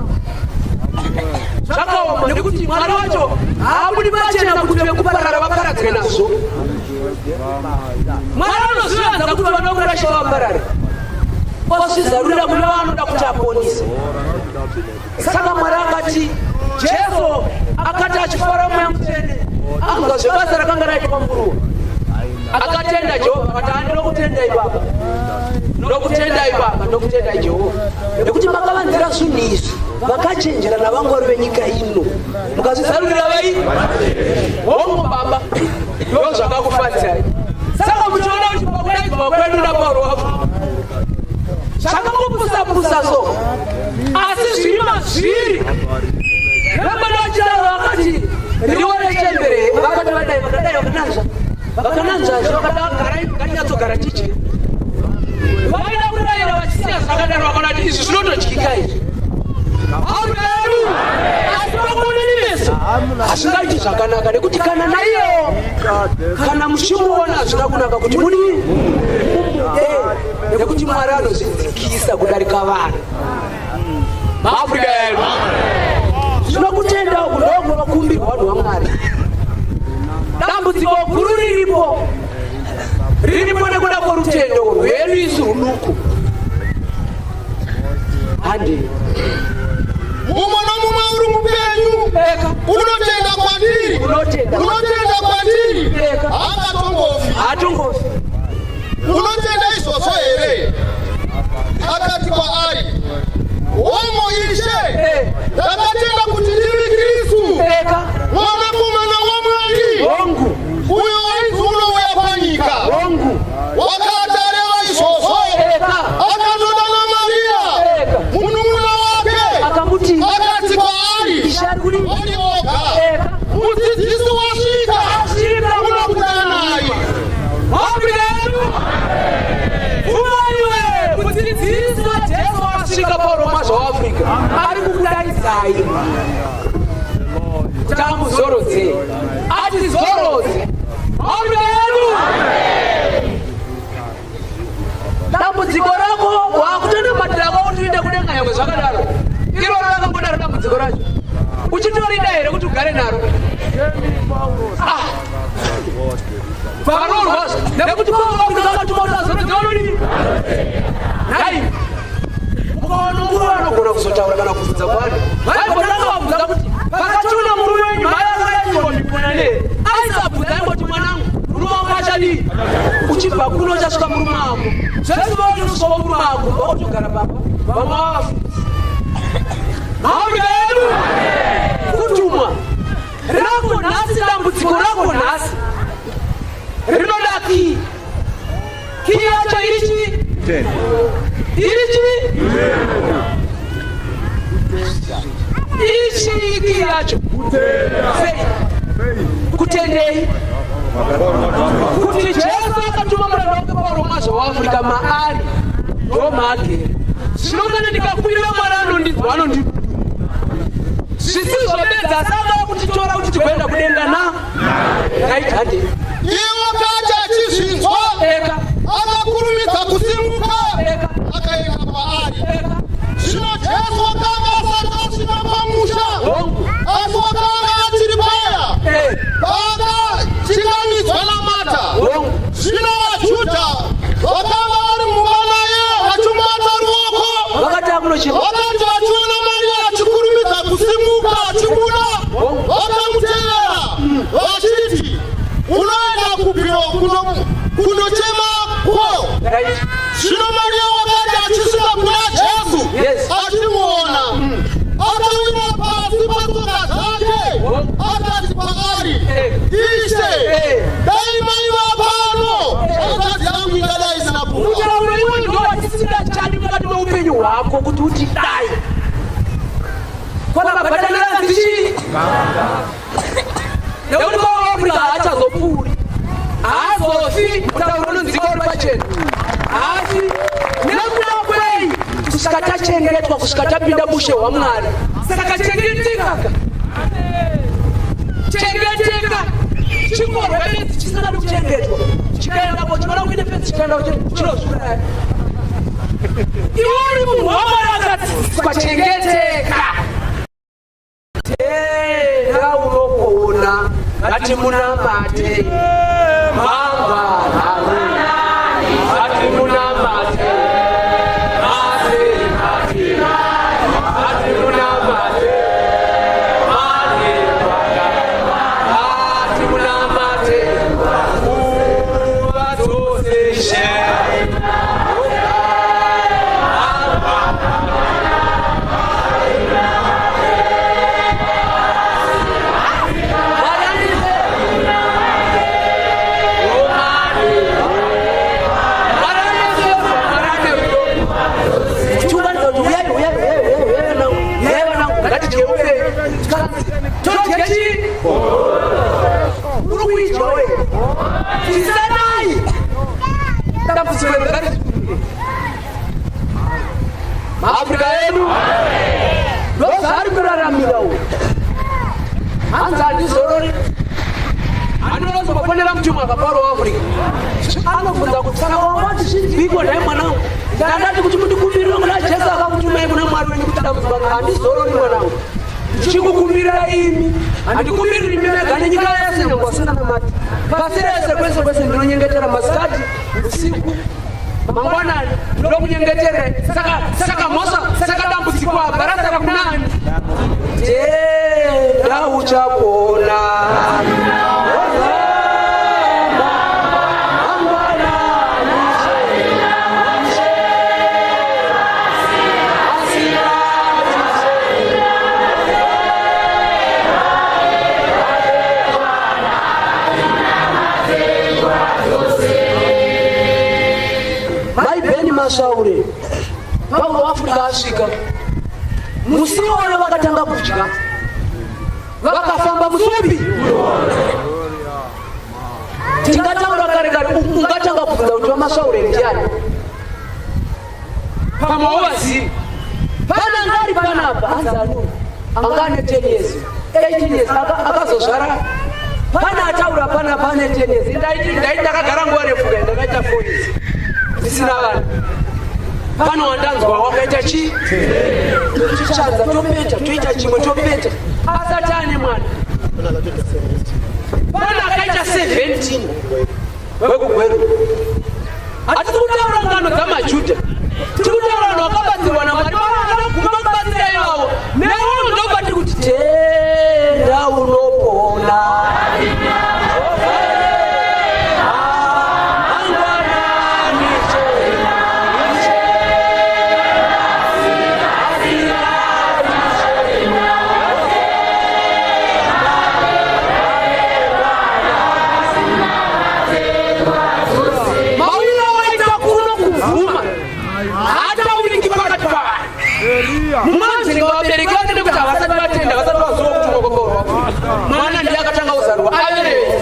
nekuti mwari wacho haamudi pachena kuti vekuparara vaparadzwe nazvo mwari anozvivanza kuti vanokurasha vaparare ozvizarurira kuna vanoda kuti aponise saka mwari akati jesu akati achifara mweya mutsvene angazve basa rakanga raitwa nguruva akatenda jehovha kuti andinokutendai baba ndokutendai baba ndokutendai jehovha nekuti makavanzira zvinhu izvi vakachenjera navangwari venyika ino mukazvizarurira vai hongu baba ndo zvakakufadzai saka muchiona kuti pakudaidzwa kwedu napauro wapo zvakamupusapusa so asi zviri mazviri vambanachidaro vakati rione chembere vakati vadai vakananzvazvo vakadagarai vakanyatsogara tiche vaida kudayira vachisiya zvakadaro vakanati izvi zvinototyika izvi amen asi vakonenivesa hasingaiti zvakanaka nekuti kana naiyo kana muchimuona zvina kunaka kuti muri nekuti mwari anozvidzikisa kudarika vanhu maafrika yedu zvinokutenda kudongo vakumbirwa vanhu vamwari dambudziko guru riripo nekuda kworutendo rwedu isu ruduku handi mumwe nomumwe uri mupenyu unotenda kwandiri hatongofi unotenda izvozvo here akati kwaari homo ishe ndakatenda kuti ndiri Kristu mwanakomana waMwari uyo wainzi unouya panyika wakati areva izvozvo akandodana Mariya munun'una wake akati kwaari vari oga mudzidzisi wasvika unokuda naye mudzidzisi wajesu wasvika pauroma zvaafrika ari kukudaizai tamuzorodzei atizorodze dambudziko rako wakutonamatira kuti uinde kudenga yamwe zvakadaro iroro rakangodaro dambudziko racho uchitorida here kuti ugare naro vanorwazva nekuti paakatimotazorodzevanodii nai ukaona nguva vanogona kuzotaura kana kubvudza kwano vaigotanga vabvudza kuti vakationa murume wenyu mayaaiwa miponane aisabvudza ingoti mwanangu murume wako achadii uchibva kuno uchasvika murume wako zvese vaonosova murume wako vakutogara papa vamwe vavafu maavika yedu kutumwa rako nhasi dambudziko rako nhasi rinoda kii yacho irichi kii yacho kutendei kuti jesu akatuma muranda wake pauroma zvaafrika maari ndomagere zvinongana ndikakwira mwari anondipa zvisizvopedza asanga kutitora kuti tigoenda kudenga naitande iwo kati achizvinzwa akakurumidza kusimuka akaenda paari zvino jesu wakanga asati asvika pamusha asi wakanga achiri paya pakachingamidzwa namata zvino vajudha vakanga vari mumba naye vachimubata ruoko vakati vachiona Mariya achikurumidza kusimuka achibuda vakamutevera vachiti unoenda kupiro kunochemako zvino Mariya wakati achisvika kuna Jesu achimuona akawira pasi patsoka dzake akati kwaari ishe dai maiva pano akadzi yangu ingadai isina kutaura iwe ndowatisingachadi mukati meupenyu hwako kuti uti dai kwakabhatanira nzichi nekuti paafrika haachazopfuuri azofi mutakuno nzikoro pachena asi nemunakwei kusikatachengetwa kusikatapinda bushe wa Mwari saka chengeteka chengeteka chikorwa bedzi chisina kuchengetwa chikaenda po chimara kuine fence chikaenda chinozvura iwori munhu wamaraka kwachengeteka tera unokuona ngati munamate mangwana ngati munamate Afrika yenu dosari kuraramira uyu hanzandi zorori anoronzo maponera mutumwa akaparo waAfrika anofunza kuti saka wawati zvinzviko nhai mwanangu ndandati kuti mundikumbirire kuna Jesu akakutumai kuna Mwari wenyu kuti dambudzika handizorori mwanangu ndichikukumbirira imi handikumbiriri mimega nenyika yese nyangwasina namati pasi rese kwese kwese ndinonyengetera masikati usiku mangwanani ndokunyengetere saka mhosa saka dambudziko abara saka kunani tenda uchapona Saure vanhu vaAfrika asvika musione vakatanga kudya vakafamba musumbi tingataura kare kare ungatanga kubvunza kuti vaMasaure ndiani pamauvazivi pana ngari panapa anzanu angane 10 years 18 years akazozvara pana ataura pana 10 years ndaiti ndakagara nguva refu kai ndakaita 4 years zvisina vanhu pano wandanzwa wakaita chi chichadza topeta toita chimwe topeta asati ane mwana pana akaita 17 wekugweru hatisi kutaura ngano dzamajudha tiri kutaura vanhu vakabatsirwa naMwari vanoguma kubatsira ivavo nevo ndobati kuti tenda unopona mwana ndiye akatanga kuzarwa avereve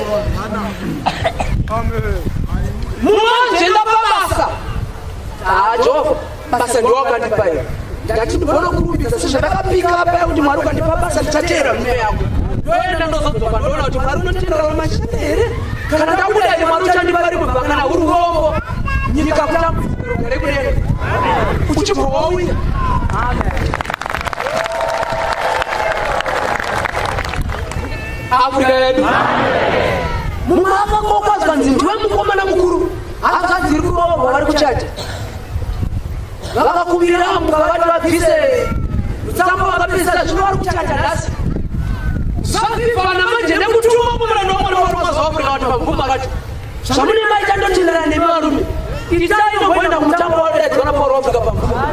mumajenda pabasa Jehovha basa ndiwakandipa iri ndati ndibona kurumbidza sezvandakapika paya kuti Mwari ukandipa basa ndichatera mume yako ndoenda ndozodzoka ndoona kuti Mwari unotendera mashanda here kana ndabuda ine Mwari uchandipa rimwe kana uri urombo nyika kutambudziro gare kudenga uchibva wauya Afrika yedu mumwe akangokazwa nzi ndiwe mukomana mukuru akadzi iri kuroorwa vari kuchata vakakumbirira mukavati vabvise mutambo vakapedzisa zvino vari kuchata nhasi zvabvivana manje nekutuma mumwe nomwe wamazaAfrika vati pamvuma vati zvamune maita ndotenderana nemi varume itai nomboenda kumutambo wadaidzwa naPaul waAfrika pamvuma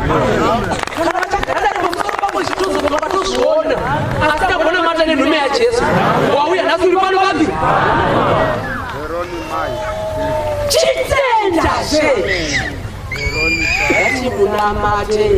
kana vachagara dai pamusoro pangu zvituzo vakatozviona asi tagona mata nenhume yaJesu wauya nhasi uri pano vapi chitendazve yati munamate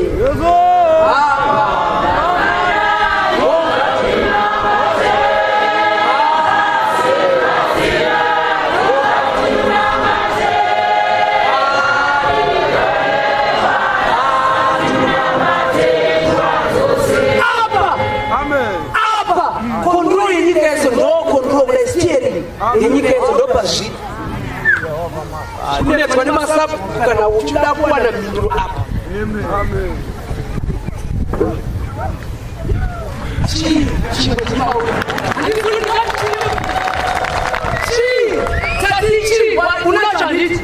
inyika yezodopazvi kunetswa nemasapu kana uchida kuwana mhinduro apa. Unachanditi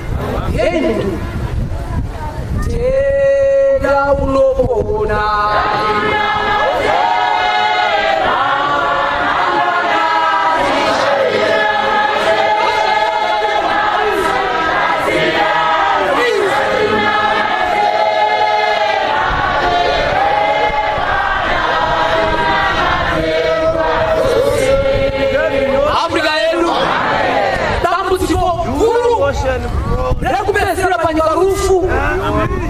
tega unopona rekupedzisira panyika rufu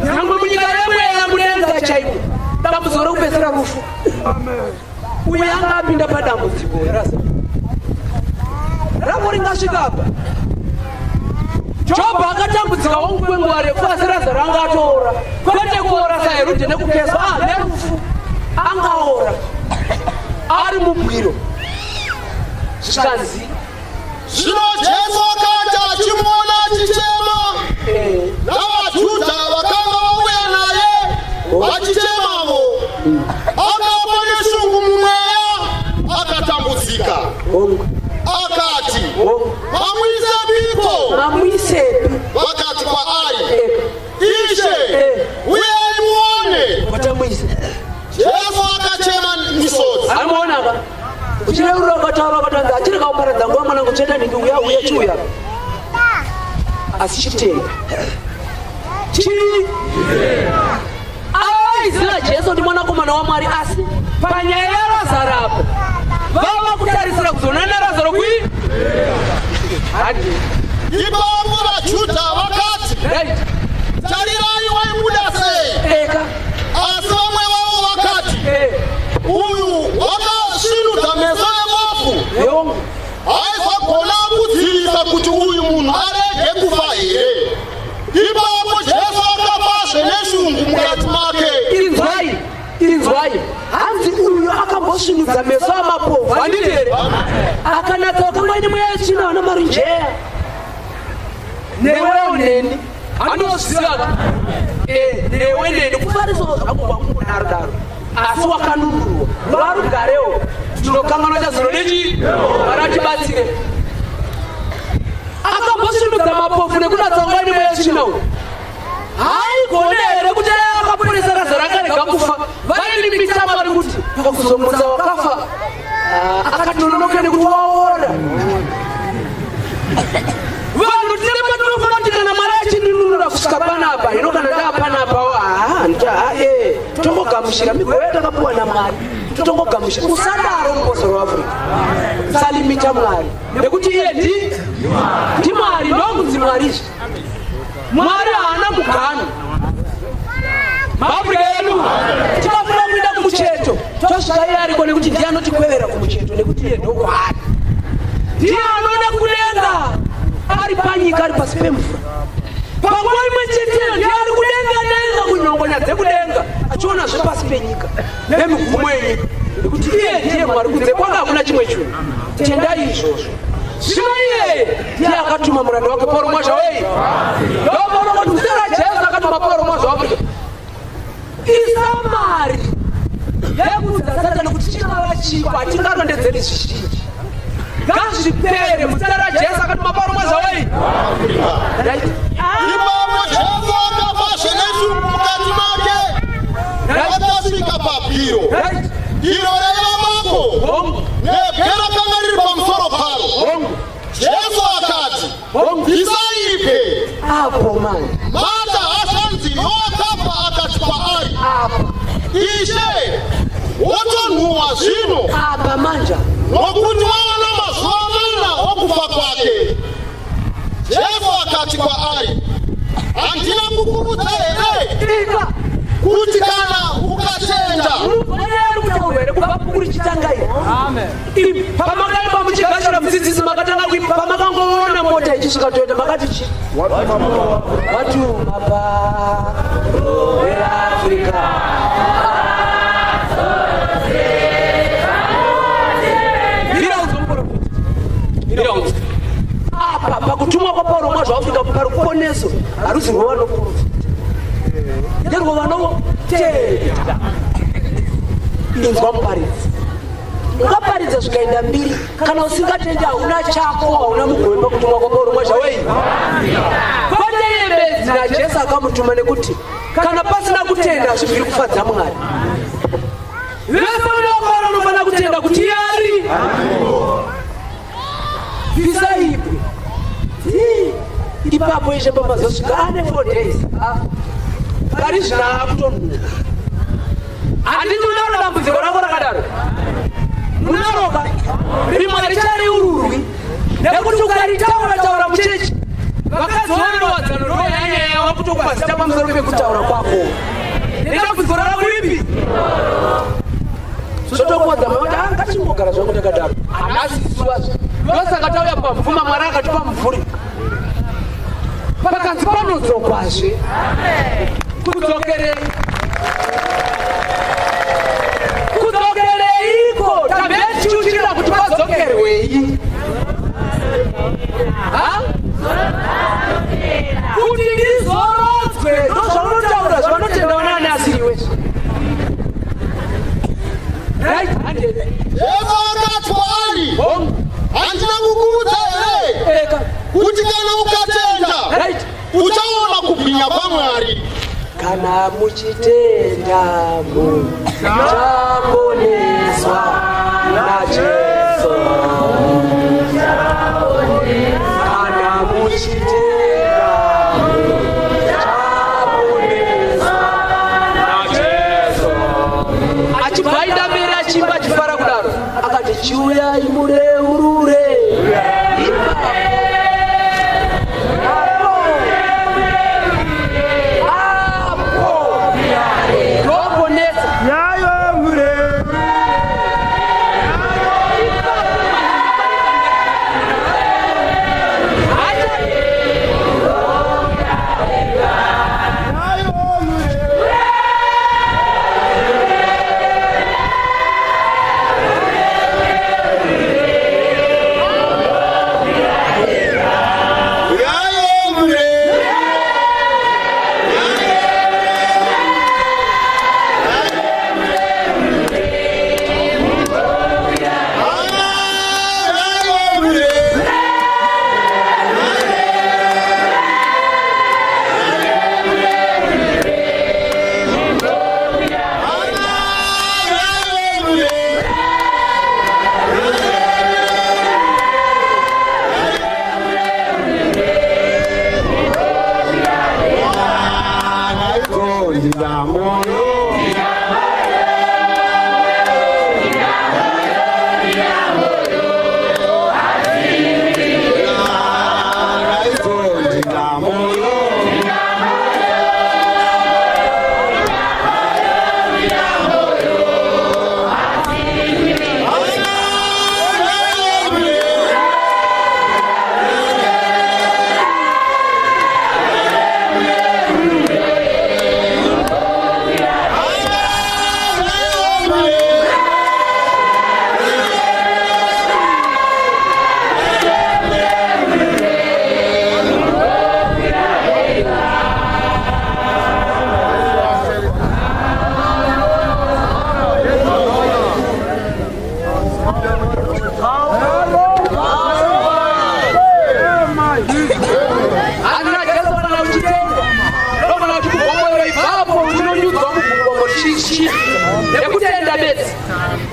nyangwe munyika yemwe yamudenza chaiko dambudziko rekupedzisira rufu. Uye anga apinda padambudziko ravo ringasvika apa. Jobho akatambudzika wangu kwenguva refu asi Razaro anga atoora kwete kuora saherudhi nekukeswa nerufu angaora ari mubwiro zvikanzi zvino Jesu akati achimuona achichema navaJudha vakanga vauya naye vachichemavo akafa neshungu mumweya akatambudzika akati mamuisepiko vakati kwaari Ishe uyai muone. Jesu akachema misodzi amuonaka uchireurira ukataura ukatanza achiri kauparadza nguva mwanangu cheta ningi uya chiuya asi chitenga chii aiziva Jesu ndi mwanakomana waMwari asi panyaya yaRazaro apo vava kutarisira kuzoona naRazaro kwii ipapo vaJudha vakati tarirai waibuda sei eka asi vamwe vavo vakati uyu wakasvinudza meso emafu haizagona kudzivisa kuti uyu munhu arege kufa here. Ipapo Jesu akafazve neshungu mukati make. inzwai hanzi uyu akambosvinudza meso amapofu handiti here akanatsa wakangaine mweya yechina ana marinjeya newewo neni anozviziva newe neni kufarisawo zvangu kwamunaro asi wakanunurwa varugarewo tinokanganwa chaziro nechi varatibatsire akambosvinudza mapofu nekunatsa wakangaine mweya yechinawo haigone here kuti akapurisa Razaro akarega kufa vainimisa vari kuti pakuzomutsa wakafa akatononoka nekuti waora vanhu tiri matinofanira kuti kana Mwari achinunura kusvika panapa hino kana ndapanapawo totongogamushira migove yatakapuwa naMwari totongogamushira usadaro muposoro waAfrica salimita Mwari nekuti iye ndi Mwari ndokunzi Mwarizve Mwari haana mugano maAfrica yedu tikafuna kuenda kumucheto tosvika iye ariko nekuti ndiye anotikwevera kumucheto nekuti iye ndokwaari ndiye anoda kudenga ari panyika ari pasi pemvura panguva imwe cheteyo ndiye ari kudenga kunyongonya dzekudenga achiona zvepasi penyika nemigumo yenyika nekuti iye ndiye Mwari kunze kwanga hakuna chimwe chinhu tendai izvozvo. Zvino iye ndiye akatuma muranda wake Pauro Mwazha wei ndoparokutusera Jesu akatuma Pauro Mwazha waAfrica isamari yekuudza Satani kuti chingava chiko hatingarondedzeri zvizhinji ngazvipere muzita raJesu akatuma Pauro Mwazha wei ipapo Jesu akafazve neshungu mukati make vakasvika papiro iro raiva mako nebwe rakanga riri pamusoro paro. Jesu akati isaipe apo mani Marta ashanzi nowakafa akati kwaari Ishe wotonhuhwa zvino apa manja nokuti wava namazuva mana okufa kwake. Jesu akati kwaari handina kukuvudza here kuti kana ukatenda pamakaimba muchigashira mudzidzisi makatanga kuipa pamakangoona mota ichisvika toyota makati chi vatumapa veAfrica kwa Paulo mwa Afrika pari kuponeso aruzirwa vano nderwo vano tenda inzwa muparidzi ungaparidza zvikaenda mbiri kana usingatendi hauna chako hauna mugwemba kutumwa kwa Paulo mwa wei kwateyembedzi naJesu akamutuma nekuti kana pasina kutenda zviri kufadza Mwari vese vanokora unofana kutenda kuti yari visaipi ipapo ishe pamazosvika ane 4 days pari zvina akutonhuka handiti unaro dambudziko rako rakadaro munaroka rimwe richari ururwi nekuti ukaritaura muchechi vakazoonowadzano royanyaya wakutokupa zita pamusoro pekutaura kwako nedambudziko rako ripi sotokuwadza maoti angachimbogara zvangu takadaro hanasiswazvo ndosaka tauya pamvuma Mwari akatipa mvuri pakanzi panodzokazve kudzokereiko tabechuchira kuti padzokerwei kuti ndizorodzwe ndozvaunotaura zvavanotendawo nani asiri wese Yesu akati kwaari handina kukuudza here kuti kana ukatenda uchaona kubwinya kwaMwari. Kana muchitenda muchaponeswa naJesu. Kana muchitenda muchaponeswa naJesu. Achibvaida mberi achimba achifara kudaro akati chiuyai mureurure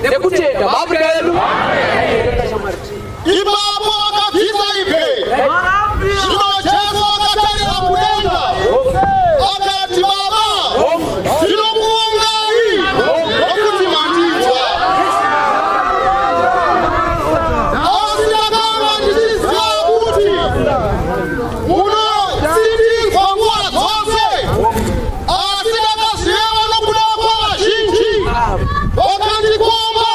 nekutenda Afrika yedu ipapo wakabvisa ipe zvino Jesu akatarira kudenga akati Baba ndinokuongai nokuti mandinzwa asi ndakanga ndichiziva kuti unotsimbirwa nguva dzose asi ndakaziva nokuda kwavazhinji vakandikomba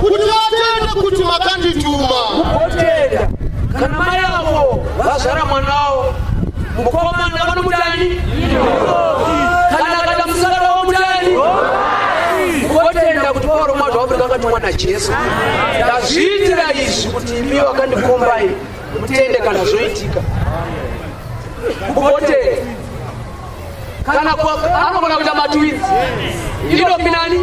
kuti vatende kuti makandituma. Kutenda kana mai avo vazvara mwanawo mukomana vanomutani kana musara womutani kutenda kuti Paulo mwana waAfrica akatumwa naJesu. Ndazviitira izvi kuti imi vakandikombai mutende kana zvoitika kuhoteri kana anogona kuita matwins indopi nani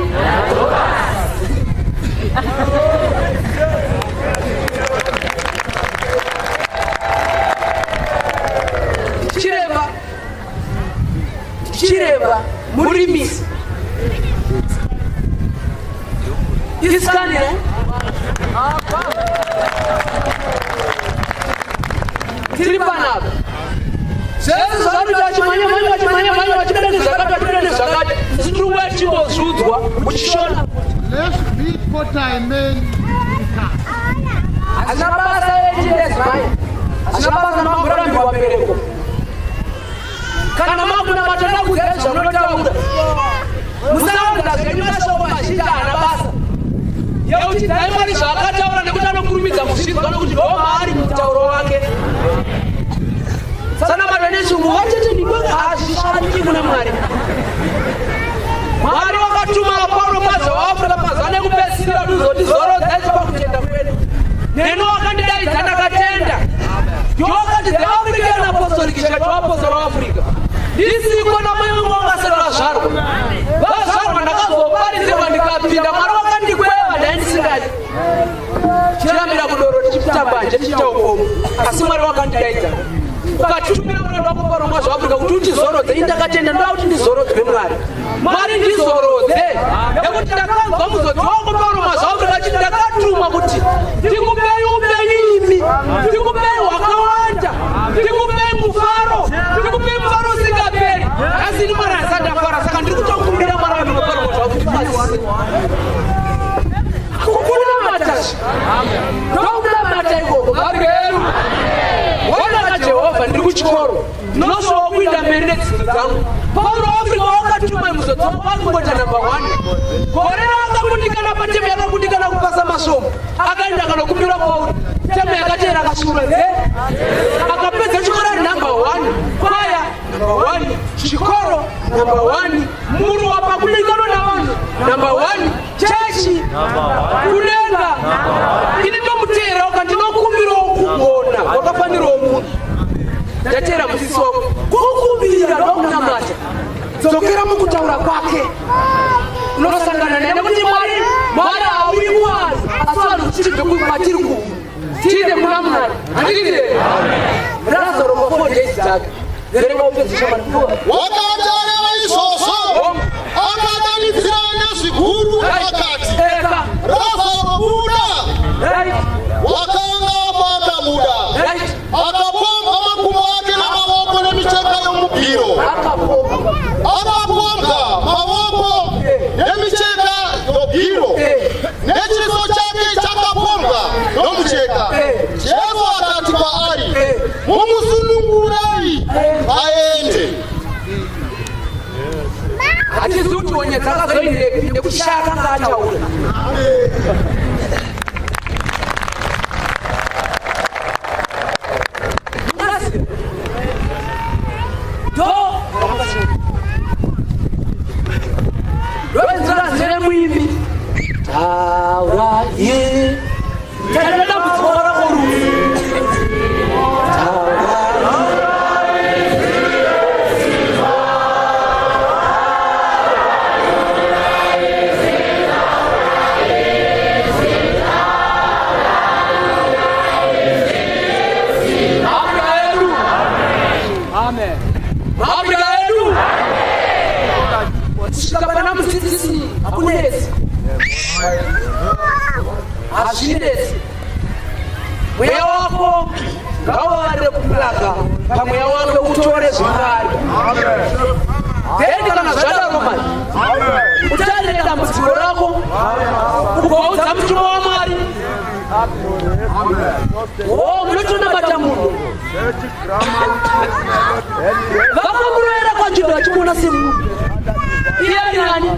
Chireva murimisi iskanira tiri panapa sezvo zvakuti vachimanya vachidane zvakati situwe chimbozudzwa uchishona hazina basa echirezimai hazina basa namangurambirwa bereko kana makuna matanda kuzezva unotaura musaunda zvenyu mashoko mazhinji haana basa yekuti dai mwari zvaakataura nekuti anokurumidza kuzvinzwa nokuti ndo maari mutauro wake sana madoneshungu wachete ndibonga hazvishandi kuna mwari mwari wakatuma paulo maza waafrika pazuva nekupedzisira nuzoti zorodzaisi pakutenda kwedu neno wakandidaidza ndakatenda ndiwakati the African Apostolic Church waapostoli waafrika ndisiko namayungu wangasarira zvarwa vazvarwa ndakazoparizirwa ndikapinda mwari wakandikweva ndaindisingadi chiramira kudoro tichitambanje tichitaukomo asi mwari wakandidaidza ukatumira muranda wako paulo maza waafrika kuti utizorodze indakatenda ndoda kuti ndizorodzwe mwari mwari ndizorodze nekuti ndakanzwa muzodzi wako paulo maza waafrika achiti ndakatumwa kuti ndikupei upenyu ndikupei hwakawanda ndikupei mufaro ndikupei mufaro usingaperi asi ni mwari asandafara saka ndiri kutokumbira mwari waminopauro maza wakuti pasi kunamatashi ndokunamata ikoko gabrielu wonaka jehovha ndiri kuchikoro ndinosowa kuinda mberi nedzidzo dzangu paulo waafrika wakatuma muzodzi wakungota namba 1 gore rakakundikana patemu yakakundikana kupasa masomo akaenda akanokumbira pauri temu yakatera akasura akapedza chikoro ari namba 1 kwaya namba 1 chikoro namba 1 muru wapakudikanwa navanhu namba 1 chechi kudenga ini ndomuteera waka ndinokumbirawo kugona wakafanirawo munhu ndatera musisi wako kukumbira ndokunamata dzokera mukutaura kwake unosangana naye nekuti mwari hauri mwari asi vanhu tichibve kwatiri kuuya tiine muna mwari handikire razaro for 4 days dzake wakatareva izvozvo akadanidzira nezviguru akati razaro buda wakanga apakabuda akapomba makumbo ake namavoko nemicheka yomubhiro akapombwa mavoko nemicheka yobhiro nechiso chake chakapombwa nomucheka jesu akati kwaari mumusunungurei aende hatizi kuti onye dzakazoindepi nekushaka ngaataura ndoenzera zere muimbi taura ye taida kutsora korufu hazvinesi mweya wako ngaware kuplaga pamweya wake utore zvakare then kana zvadaro mari utarire dambudziko rako ugoudza mutumwa wamwari munotonamata munhu vakamuroera kwanzvimbo vachimuona semunhu iye nani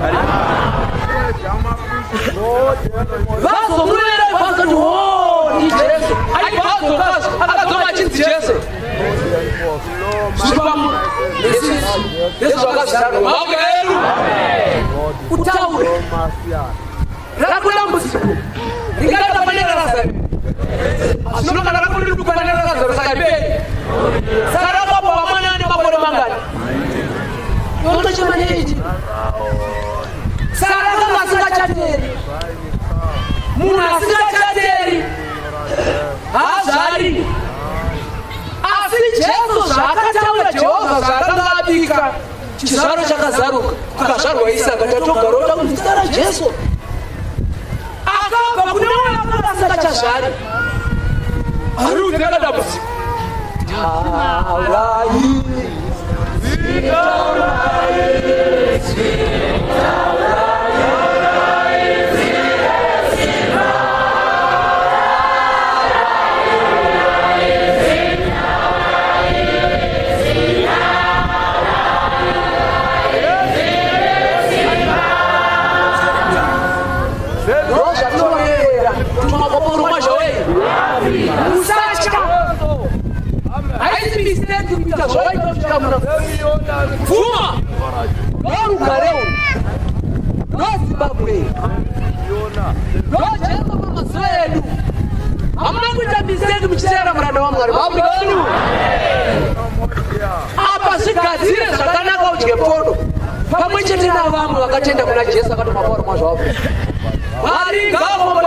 vazomurera vakati ni jesu aivazokazo akadzoma achinzi jesu zvipamu nezvakazvitarwa utaure rakudambudziko ingata panera rasa asino kana rakuri kupanera rasa sakaribe saraka kwa mwana ni mapole mangani yote chamaneji saraka masika chateri muna sika chateri azari asi Jesu zvakataura Jehovha zvakangabika chizaro chakazaruka akazvarwa Isaka tatogarota kuti zita raJesu akabva kune mwana akasingachazvari ari kuteka dambudziko taurai Fuma! Não Careu! Não Zimbabwe! Não Jeba Mamazedu! Amangu Jabizedu Michera Mranda wa Mngari! Obrigado! Apa zikazire zvakanaka ujepodo! Pamwe chete na vanhu vakatenda kuna Jesu akatomapora mazvapo. Vari ngavo